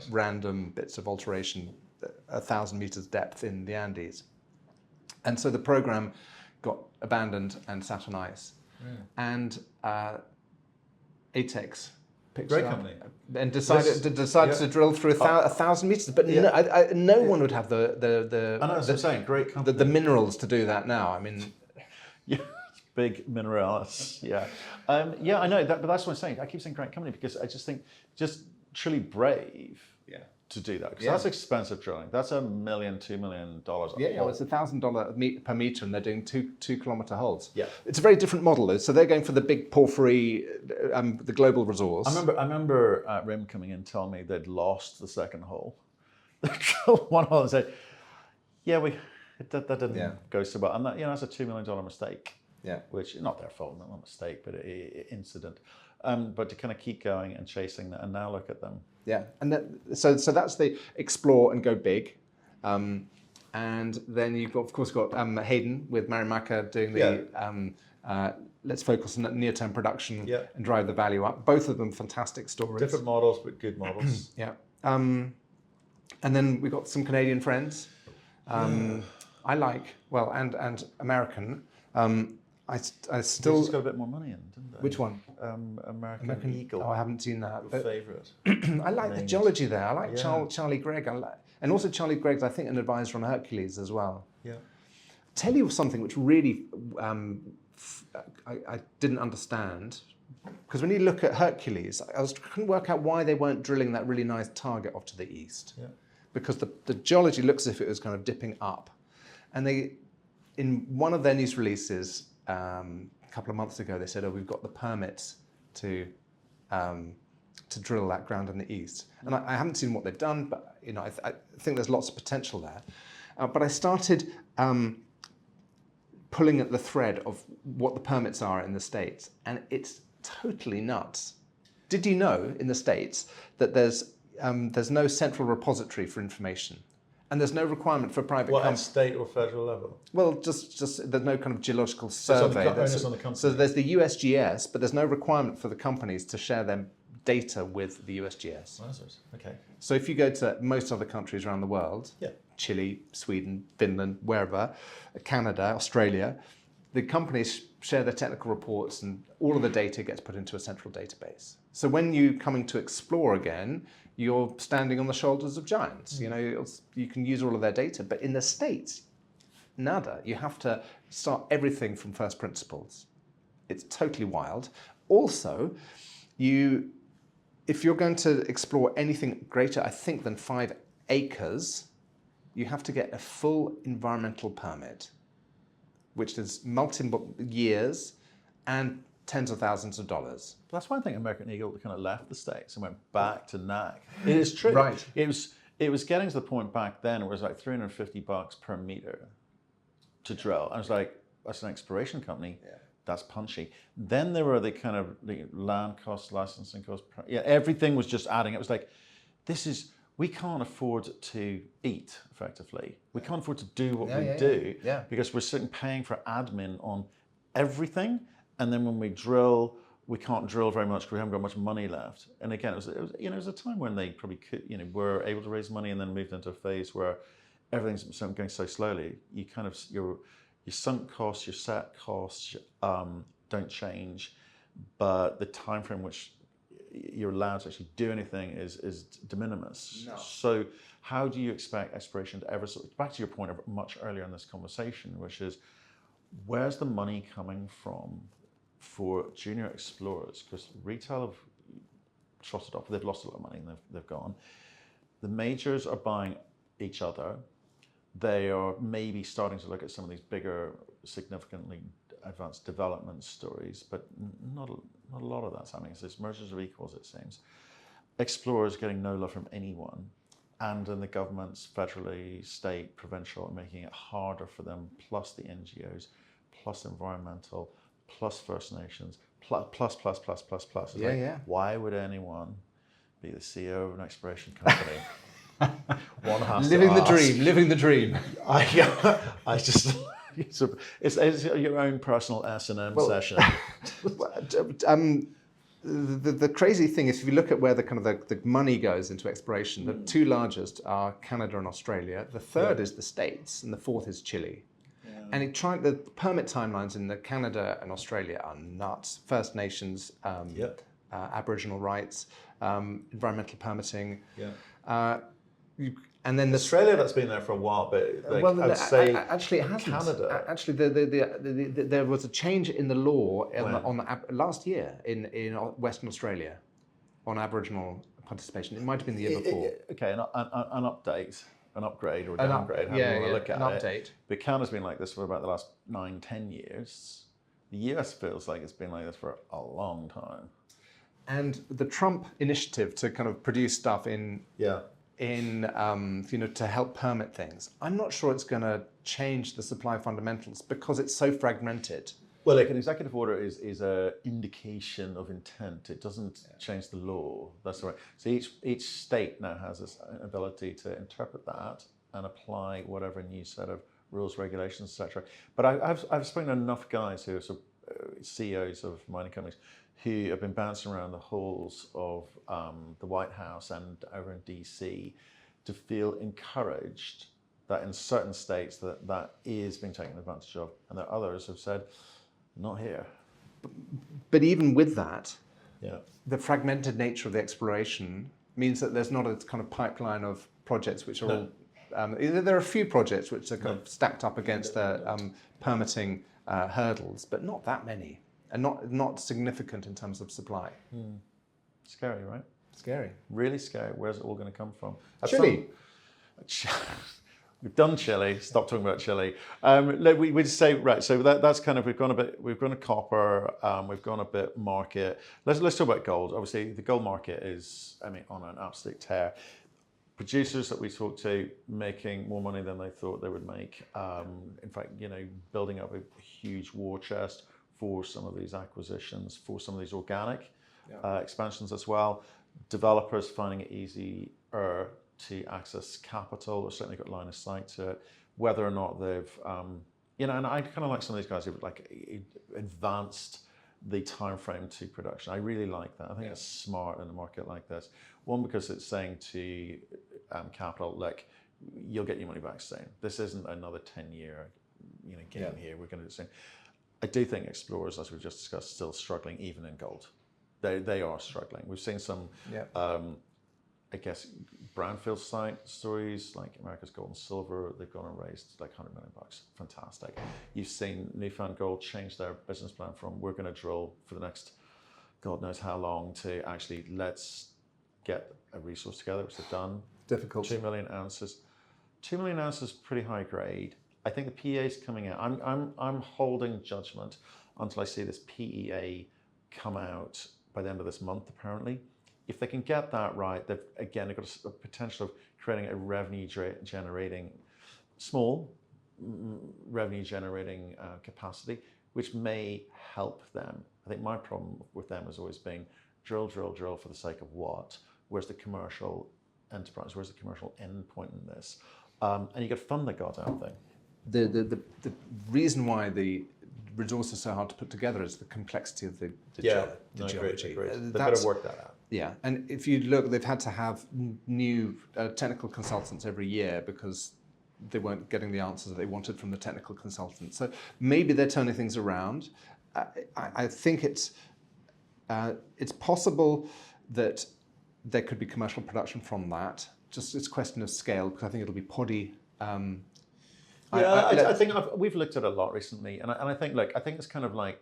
random bits of alteration 1,000 meters depth in the Andes. And so the program got abandoned and sat on ice. And ATEX picked it up and decided to drill through 1,000 meters. But no one would have the minerals to do that now. I mean, big minerals. I know that, but that's what I'm saying. I keep saying great company because I just think just truly brave to do that, because that's expensive drilling. That's $1 million, $2 million. Well, it's $1,000 per meter, and they're doing 2-kilometer holes. Yeah, it's a very different model though. So they're going for the big porphyry, the global resource. I remember Rim coming in telling me they'd lost the second hole. They drilled one hole and said, that didn't go so well, and that that's a $2 million mistake. Yeah, which is not their fault, not a mistake, but an incident. But to kind of keep going and chasing that, and now look at them. Yeah, and so that's the explore and go big, and then you've got, of course, Hayden with Marimaca doing the let's focus on near-term production and drive the value up. Both of them fantastic stories. Different models, but good models. And then we've got some Canadian friends. I like and American. I still. They just got a bit more money in, didn't they? Which one? American Eagle. Oh, I haven't seen that. Your favourite. I like the geology there. I like Charlie Gregg. And also Charlie Gregg's, I think, an advisor on Hercules as well. Yeah. Tell you something which really I didn't understand, because when you look at Hercules, I couldn't work out why they weren't drilling that really nice target off to the east. Yeah. Because the geology looks as if it was kind of dipping up, and they, in one of their news releases. A couple of months ago, they said, "Oh, we've got the permits to drill that ground in the east." And I haven't seen what they've done, but I think there's lots of potential there. But I started pulling at the thread of what the permits are in the States, and it's totally nuts. Did you know in the States that there's no central repository for information? And there's no requirement for private companies. At state or federal level? Well, just there's no kind of geological survey. So there's the USGS, but there's no requirement for the companies to share their data with the USGS. Okay. So if you go to most other countries around the world, Chile, Sweden, Finland, wherever, Canada, Australia, the companies share their technical reports, and all of the data gets put into a central database. So when you're coming to explore again, you're standing on the shoulders of giants. You know, you can use all of their data, but in the States, nada. You have to start everything from first principles. It's totally wild. Also, if you're going to explore anything greater, I think, than 5 acres, you have to get a full environmental permit, which is multiple years and tens of thousands of dollars. That's why I think American Eagle kind of left the States and went back to NAC. It is true. Right. It was getting to the point back then where it was like $350 per meter to drill. I was like, that's an exploration company. Yeah. That's punchy. Then there were the kind of the land costs, licensing costs. Yeah, everything was just adding. It was like, we can't afford to eat effectively. We can't afford to do what we do because we're sitting paying for admin on everything. And then when we drill, we can't drill very much because we haven't got much money left. And again, it was a time when they probably could, were able to raise money and then moved into a phase where everything's going so slowly. You kind of, your sunk costs, your set costs don't change, but the time frame which you're allowed to actually do anything is de minimis. No. So how do you expect exploration to ever, back to your point of much earlier in this conversation, which is, where's the money coming from for junior explorers? Because retail have trotted off, they've lost a lot of money and they've gone. The majors are buying each other. They are maybe starting to look at some of these bigger, significantly advanced development stories, but not a lot of that's happening. So it's mergers of equals, it seems. Explorers getting no love from anyone, and then the governments, federally, state, provincial, are making it harder for them, plus the NGOs, plus environmental, plus First Nations, plus. Why would anyone be the CEO of an exploration company? One has living to the dream, living the dream. I just, it's your own personal S&M session. The crazy thing is, if you look at where the money goes into exploration, the 2 largest are Canada and Australia. The third is the States, and the fourth is Chile. Yeah. And the permit timelines in the Canada and Australia are nuts. First Nations, Aboriginal rights, environmental permitting. Yeah. And then Australia, that's been there for a while, but I'd say actually it hasn't. Canada. Actually, there was a change in the law last year in Western Australia on Aboriginal participation. It might have been the year before. Okay, an update, an upgrade or a downgrade, however you want to look at it. Update. But Canada's been like this for about the last 9-10 years. The US feels like it's been like this for a long time. And the Trump initiative to kind of produce stuff to help permit things, I'm not sure it's going to change the supply fundamentals because it's so fragmented. Well, like an executive order is an indication of intent. It doesn't change the law. That's right. So each state now has this ability to interpret that and apply whatever new set of rules, regulations, etc. But I've spoken to enough guys who are CEOs of mining companies who have been bouncing around the halls of the White House and over in DC to feel encouraged that in certain states that is being taken advantage of, and that others have said, not here. But even with that, the fragmented nature of the exploration means that there's not a kind of pipeline of projects which are all... there are a few projects which are kind of stacked up against the permitting hurdles, but not that many. And not significant in terms of supply. Scary, right? Scary. Really scary. Where's it all going to come from? Chile. We've done Chile. Stop talking about Chile. We just say, right, so that's kind of, we've gone a copper, we've gone a bit market. Let's talk about gold. Obviously, the gold market is, on an absolute tear. Producers that we talked to making more money than they thought they would make. In fact, building up a huge war chest for some of these acquisitions, for some of these organic expansions as well. Developers finding it easier to access capital, or certainly got line of sight to it. Whether or not they've, and I kind of like some of these guys who've advanced the time frame to production. I really like that. I think it's smart in a market like this. One, because it's saying to capital, look, you'll get your money back soon. This isn't another 10-year, game here. We're going to do the same. I do think explorers, as we've just discussed, still struggling even in gold. they are struggling. We've seen some, I guess, brownfield site stories like America's Gold and Silver. They've gone and raised like $100 million. Fantastic. You've seen Newfound Gold change their business plan from we're going to drill for the next God knows how long to actually let's get a resource together, which they've done. Difficult. 2 million ounces. 2 million ounces, pretty high grade. I think the PEA is coming out. I'm holding judgment until I see this PEA come out by the end of this month, apparently. If they can get that right, they've got a potential of creating a small revenue generating capacity, which may help them. I think my problem with them has always been drill for the sake of what? Where's the commercial enterprise? Where's the commercial end point in this? And you got to fund the goddamn thing. The reason why the resource is so hard to put together is the complexity of the geology. They've got to work that out. Yeah, and if you look, they've had to have new technical consultants every year because they weren't getting the answers that they wanted from the technical consultants. So maybe they're turning things around. I think it's possible that there could be commercial production from that. Just it's a question of scale, because I think it'll be poddy. I think we've looked at it a lot recently, and I think it's kind of like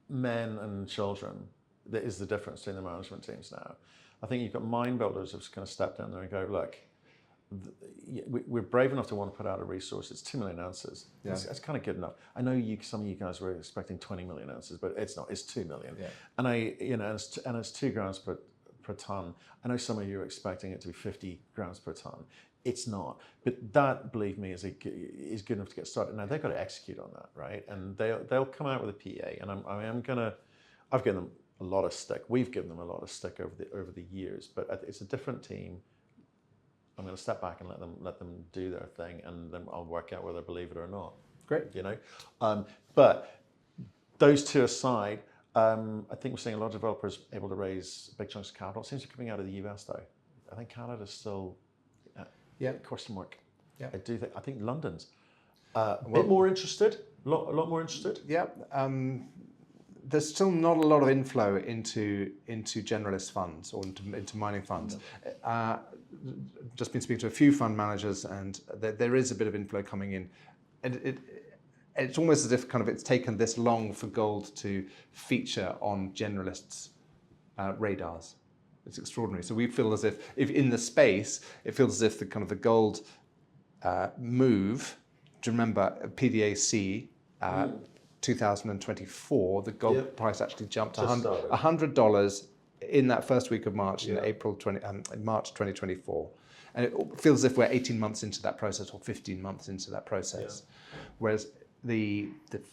men and children. That is the difference between the management teams now. I think you've got mine builders who've kind of stepped in there and go, look, we're brave enough to want to put out a resource. It's 2 million ounces. Yeah. It's kind of good enough. I know some of you guys were expecting 20 million ounces, but it's not. It's 2 million. Yeah. And it's 2 grams per ton. I know some of you are expecting it to be 50 grams per ton. It's not. But that, believe me, is good enough to get started. Now they've got to execute on that, right? And they'll come out with a PEA. And I've given them a lot of stick. We've given them a lot of stick over the years. But it's a different team. I'm going to step back and let them do their thing, and then I'll work out whether I believe it or not. Great. But those two aside, I think we're seeing a lot of developers able to raise big chunks of capital. It seems to be coming out of the US though. I think Canada's still question mark. Yeah. I think London's a bit more interested. A lot more interested. Yeah. There's still not a lot of inflow into generalist funds or into mining funds. Just been speaking to a few fund managers, and there is a bit of inflow coming in, and it's almost as if it's taken this long for gold to feature on generalists' radars. It's extraordinary. So we feel as if in the space, it feels as if the gold move. Do you remember PDAC? 2024, the gold price actually jumped $100 in that first week of March, in March 2024. And it feels as if we're 18 months into that process or 15 months into that process. Yeah. Whereas the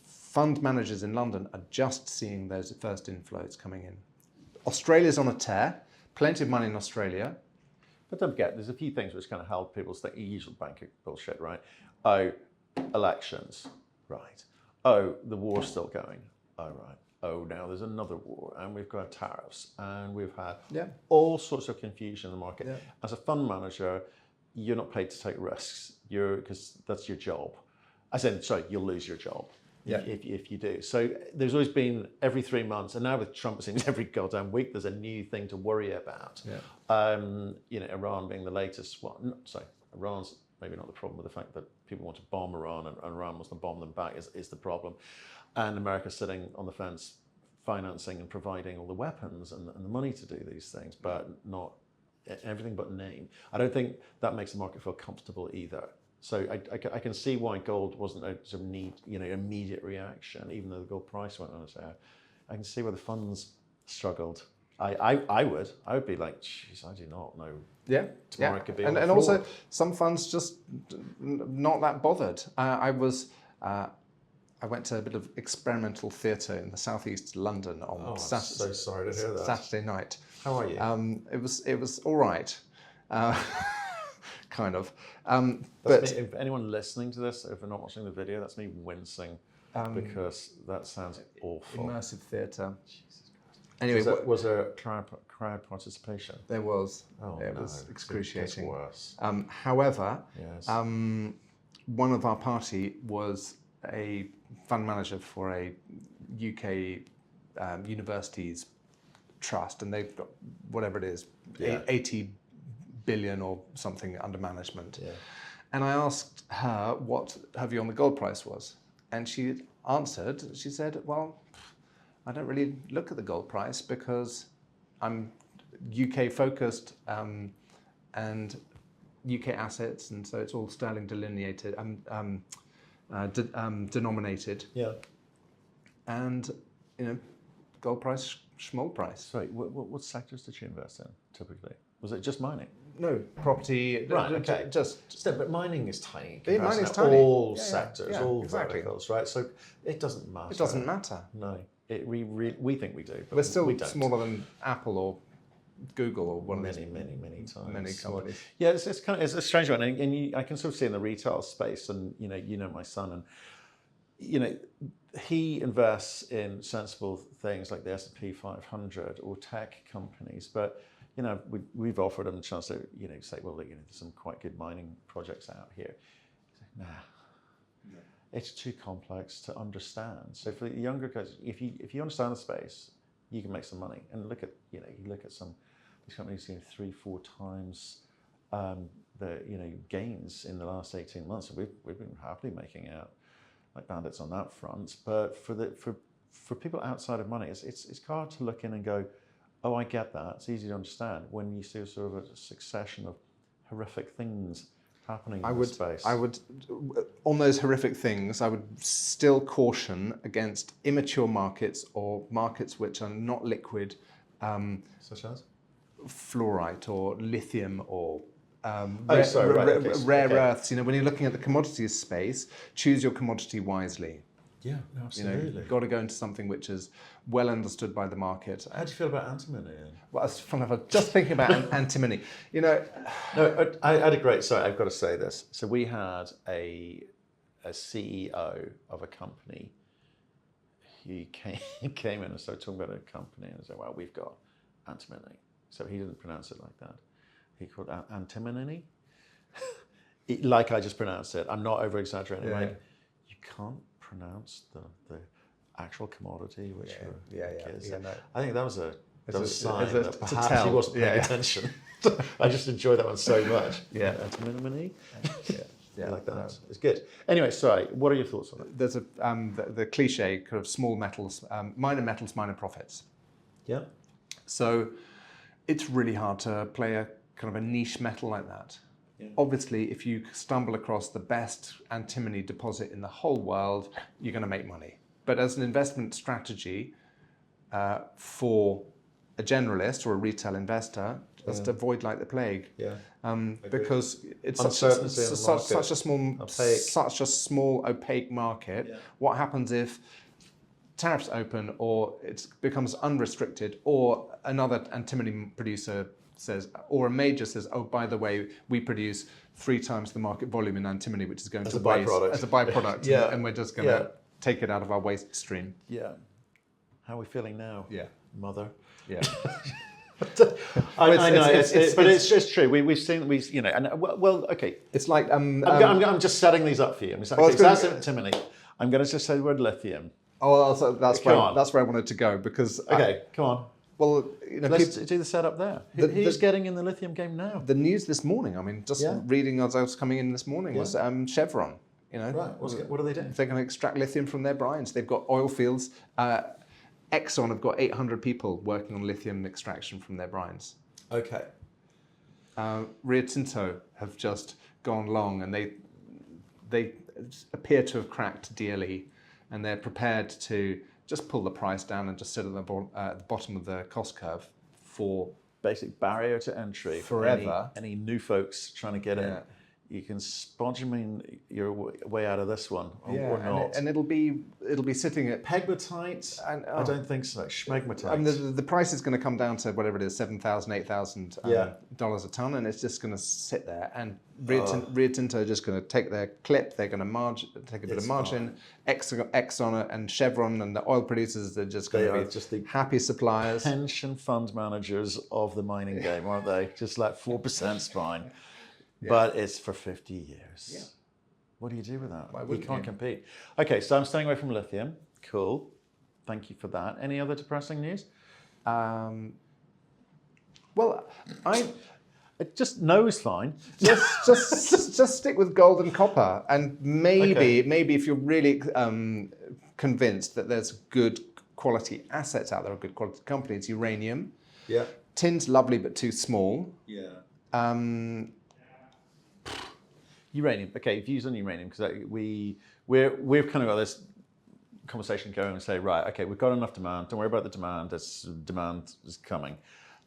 fund managers in London are just seeing those first inflows coming in. Australia's on a tear, plenty of money in Australia. But don't forget, there's a few things which kind of held people's usual banking bullshit, right? Oh, elections, right. Oh, the war's still going. Oh, right. Oh, now there's another war, and we've got tariffs, and we've had all sorts of confusion in the market. Yeah. As a fund manager, you're not paid to take risks. Because that's your job. You'll lose your job if you do. So there's always been every 3 months, and now with Trump, it seems every goddamn week there's a new thing to worry about. Yeah. Iran being the latest one. Iran's maybe not the problem, with the fact that people want to bomb Iran and Iran wants to bomb them back is the problem. And America sitting on the fence, financing and providing all the weapons and the money to do these things, but not everything but name. I don't think that makes the market feel comfortable either. So I can see why gold wasn't a sort of immediate reaction, even though the gold price went on its own. I can see why the funds struggled. I would be like, geez, I do not know. Yeah, tomorrow could be. And also some funds just not that bothered. I went to a bit of experimental theatre in the southeast London on I'm so sorry to hear that. Saturday night. How are you? It was all right, kind of. But if anyone listening to this, if they're not watching the video, that's me wincing because that sounds awful. Immersive theatre. Anyway, was there crowd participation? There was. Oh, it was excruciating. It's worse. However, yes. One of our party was a fund manager for a UK universities trust, and they've got whatever it is, Yeah. 80 billion or something under management. Yeah. And I asked her what her view on the gold price was. And she answered, she said, well, I don't really look at the gold price because I'm UK focused and UK assets, and so it's all sterling delineated, denominated. Yeah. And, gold price, schmoll price. Sorry, what sectors did you invest in typically? Was it just mining? No, property. Right, okay. Just But mining is tiny. Mining's to tiny. all Yeah, sectors, yeah, all exactly. verticals, right? So it doesn't matter. It doesn't matter. No, we think we do, but We're still we don't. smaller than Apple or Google or one of these many times. many companies. Yeah, it's a strange one, and I can sort of see in the retail space, and my son, and he invests in sensible things like the S&P 500 or tech companies, but we've offered him a chance to say, well, there's some quite good mining projects out here. He's like, nah. It's too complex to understand. So for the younger guys, if you understand the space, you can make some money. And look at you look at some these companies 3-4 times the gains in the last 18 months. So we've been happily making out like bandits on that front. But for people outside of money, it's hard to look in and go, oh, I get that. It's easy to understand when you see sort of a succession of horrific things happening in this space. I would, on those horrific things, I would still caution against immature markets or markets which are not liquid, such as fluorite or lithium or rare earths. When you're looking at the commodities space, choose your commodity wisely. Yeah, absolutely. You've got to go into something which is well understood by the market. How do you feel about antimony? Well, it's funny, I was just thinking about antimony. No, I had a great. Sorry, I've got to say this. So we had a CEO of a company. He came in and started talking about a company and said, "Well, we've got antimony." So he didn't pronounce it like that. He called it antimony, like I just pronounced it. I'm not over exaggerating. Yeah. Like, you can't pronounce the actual commodity, which is. No. I think that was a sign it's a- that it's a perhaps tell. he wasn't paying attention. I just enjoy that one so much. Yeah. Antimony. Yeah, Like that. no. It's good. Anyway, sorry. What are your thoughts on it? There's the cliche kind of small metals, minor metals, minor profits. Yeah. So it's really hard to play a kind of a niche metal like that. Yeah. Obviously, if you stumble across the best antimony deposit in the whole world, you're going to make money. But as an investment strategy for a generalist or a retail investor, just avoid like the plague. Yeah. Because it's such a small opaque market. Yeah. What happens if tariffs open or it becomes unrestricted, or another antimony producer says, or a major says, oh, by the way, we produce 3 times the market volume in antimony, which is going to waste as a byproduct. Yeah. And we're just going to take it out of our waste stream. Yeah. How are we feeling now? Yeah. Mother. Yeah. I know, but it's just true. We've seen, and well, okay. It's like I'm just setting these up for you. That's antimony. I'm going to just say the word lithium. Oh, so that's where I wanted to go because. Okay, come on. Well, let's do the setup there. Who's getting in the lithium game now? The news this morning. I mean, just reading as I was coming in this morning was Chevron. Right. What are they doing? They're going to extract lithium from their brines. They've got oil fields. Exxon have got 800 people working on lithium extraction from their brines. Okay. Rio Tinto have just gone long, and they appear to have cracked DLE, and they're prepared to just pull the price down and just sit at the bottom of the cost curve for basic barrier to entry forever. For any new folks trying to get in. You can spodumene your way out of this one, or not. And it'll be sitting at pegmatite. I don't think so. Schmegmatite. I mean, the price is going to come down to whatever it is, $7,000, $8,000 dollars a ton, and it's just going to sit there. And Rio Tinto are just going to take their clip. They're going to take a bit of margin. Exxon and Chevron and the oil producers are just going to be just the happy suppliers. Pension fund managers of the mining game, aren't they? Just like 4%'s fine. Yeah. But it's for 50 years. Yeah. What do you do with that? You can't compete. Okay, so I'm staying away from lithium. Cool. Thank you for that. Any other depressing news? Well, Just no is fine. just stick with gold and copper, and maybe if you're really convinced that there's good quality assets out there, or good quality companies, uranium. Yeah. Tin's lovely but too small. Yeah. Uranium. Okay, views on uranium, because we've kind of got this conversation going and say, right, okay, we've got enough demand. Don't worry about the demand. Demand is coming.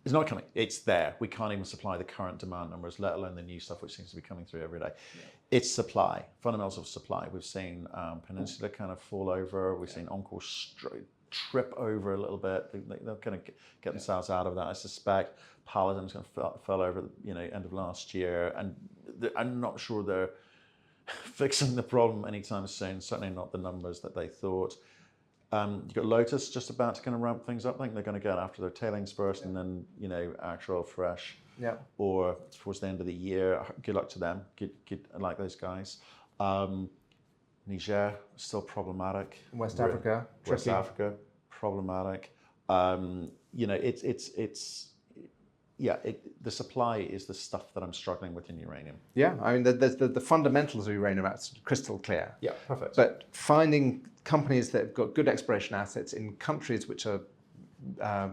It's not coming. It's there. We can't even supply the current demand numbers, let alone the new stuff which seems to be coming through every day. Yeah. It's supply, fundamentals of supply. We've seen Peninsula kind of fall over. We've seen Encore trip over a little bit. They'll kind of get themselves out of that. I suspect Paladin's going to fell over, end of last year, and I'm not sure they're fixing the problem anytime soon. Certainly not the numbers that they thought. You've got Lotus just about to kind of ramp things up. I think they're going to get after their tailings first, and then actual fresh. Yeah. Or towards the end of the year. Good luck to them. Good. I like those guys. Niger still problematic. West Africa, problematic. The supply is the stuff that I'm struggling with in uranium. Yeah, I mean, the fundamentals of uranium are crystal clear. Yeah, perfect. But finding companies that have got good exploration assets in countries which are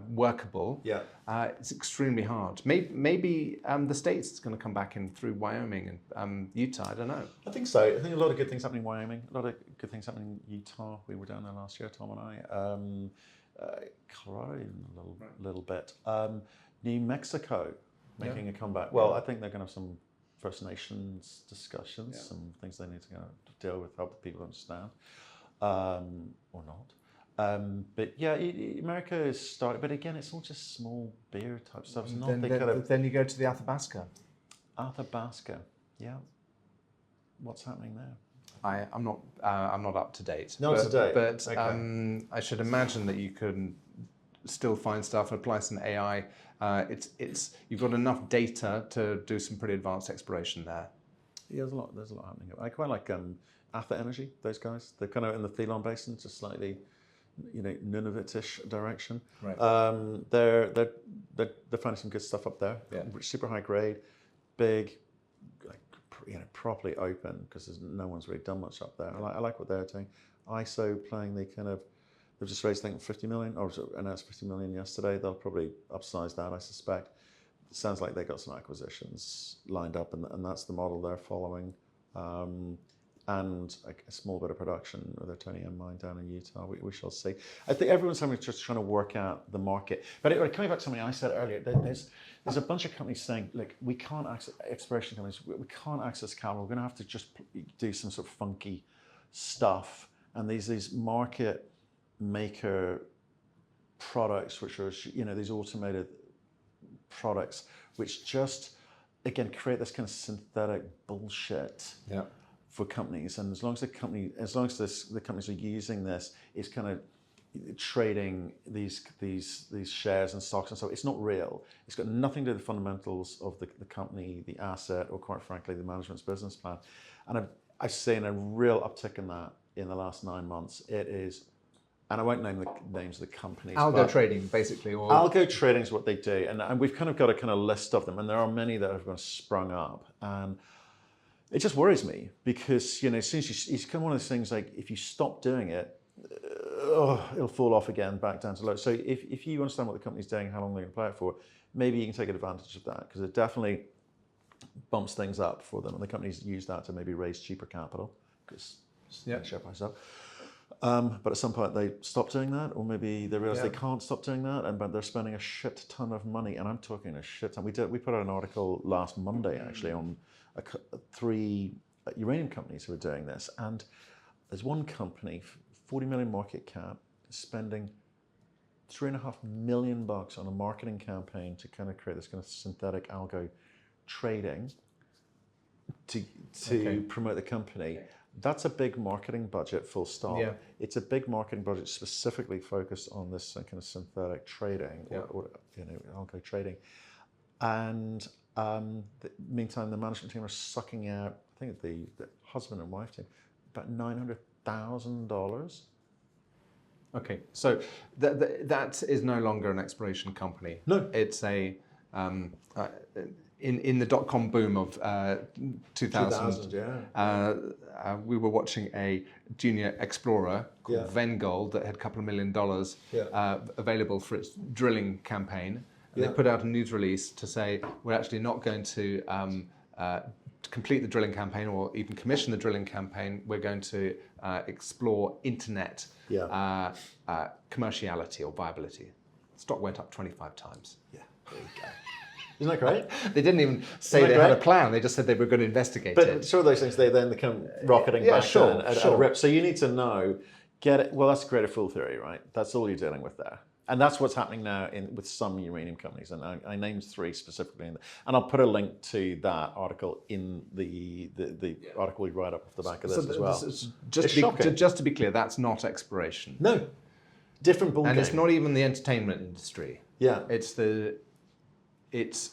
workable, it's extremely hard. Maybe the States is going to come back in through Wyoming and Utah. I don't know. I think so. I think a lot of good things happening in Wyoming. A lot of good things happening in Utah. We were down there last year, Tom and I. Colorado even a little bit. New Mexico making a comeback. Well, I think they're going to have some First Nations discussions, some things they need to deal with, help the people understand, or not. But yeah, America is starting, but again, it's all just small beer type stuff. It's not then you go to the Athabasca. Athabasca, yeah. What's happening there? I'm not up to date. Not up to date. But I should imagine that you can still find stuff and apply some AI. You've got enough data to do some pretty advanced exploration there. Yeah, there's a lot happening. I quite like Atha Energy, those guys. They're kind of in the Thelon Basin, just slightly, Nunavut-ish direction. Right. They're finding some good stuff up there. Yeah. Super high grade, big, properly open, because no one's really done much up there. I like what they're doing. ISO playing the kind of. They've just raised, I think, 50 million, or announced 50 million yesterday. They'll probably upsize that, I suspect. It sounds like they got some acquisitions lined up, and that's the model they're following. And a small bit of production with their Tony M mine down in Utah. We shall see. I think everyone's just trying to work out the market. But coming back to something I said earlier, there's a bunch of companies saying, look, we can't access, exploration companies, we can't access capital. We're going to have to just do some sort of funky stuff. And these market maker products, which are these automated products, which just again create this kind of synthetic bullshit for companies. And as long as the companies are using this, it's kind of trading these shares and stocks and so it's not real. It's got nothing to do with the fundamentals of the company, the asset, or quite frankly the management's business plan. And I've seen a real uptick in that in the last 9 months. It is. And I won't name the names of the companies. Algo trading, basically. Or... Algo trading is what they do. And we've kind of got a kind of list of them. And there are many that have sprung up. And it just worries me because, as soon as it's kind of one of those things like if you stop doing it, it'll fall off again, back down to low. So if you understand what the company's doing, how long they're going to play it for, maybe you can take advantage of that because it definitely bumps things up for them. And the companies use that to maybe raise cheaper capital because share price up. But at some point they stop doing that, or maybe they realize they can't stop doing that, but they're spending a shit ton of money, and I'm talking a shit ton. We put out an article last Monday actually on 3 uranium companies who are doing this, and there's one company, 40 million market cap, spending $3.5 million on a marketing campaign to kind of create this kind of synthetic algo trading to promote the company. That's a big marketing budget, full stop. Yeah. It's a big marketing budget specifically focused on this kind of synthetic trading or algo trading. And meantime, the management team are sucking out, I think the husband and wife team, about $900,000 Okay, so that is no longer an exploration company. No. It's a in the dot-com boom of 2000, we were watching a junior explorer called Vengold that had a couple of $1 million available for its drilling campaign. And they put out a news release to say, we're actually not going to complete the drilling campaign or even commission the drilling campaign. We're going to explore internet commerciality or viability. Stock went up 25 times. Yeah, there you go. Isn't that great? They didn't even say they had a plan. They just said they were going to investigate it. But sure, those things, they then come rocketing back at a rip. So you need to know, get it. Well, that's greater fool theory, right? That's all you're dealing with there. And that's what's happening now with some uranium companies. And I named 3 specifically. And I'll put a link to that article in the article we write up off the back of this as well. Just to be clear, that's not exploration. No. Different ballgame. And it's not even the entertainment industry. Yeah. It's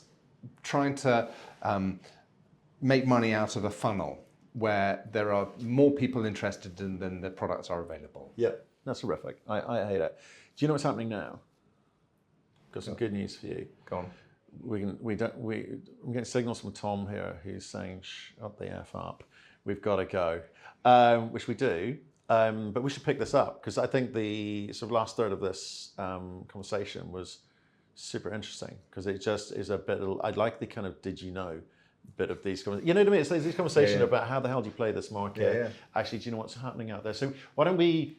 trying to make money out of a funnel where there are more people interested than the products are available. Yeah, that's horrific. I hate it. Do you know what's happening now? Got some good news for you. Go on. I'm getting signals from Tom here who's saying, shut the F up. We've got to go, which we do. But we should pick this up because I think the sort of last third of this conversation was super interesting because it just is a bit. I'd like the kind of did you know bit of these. You know what I mean? It's these conversations about how the hell do you play this market? Yeah. Actually, do you know what's happening out there? So why don't we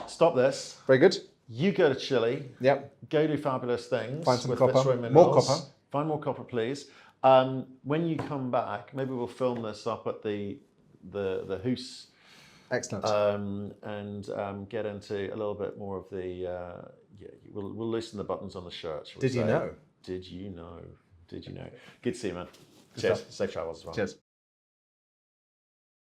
stop this? Very good. You go to Chile. Yep. Go do fabulous things. Find some with copper. Fitzroy Minerals. More copper. Find more copper, please. When you come back, maybe we'll film this up at the Hoos. Excellent. And get into a little bit more of the. We'll loosen the buttons on the shirt. Did you know? Did you know? Did you know? Good to see you, man. Cheers. Safe travels as well. Cheers.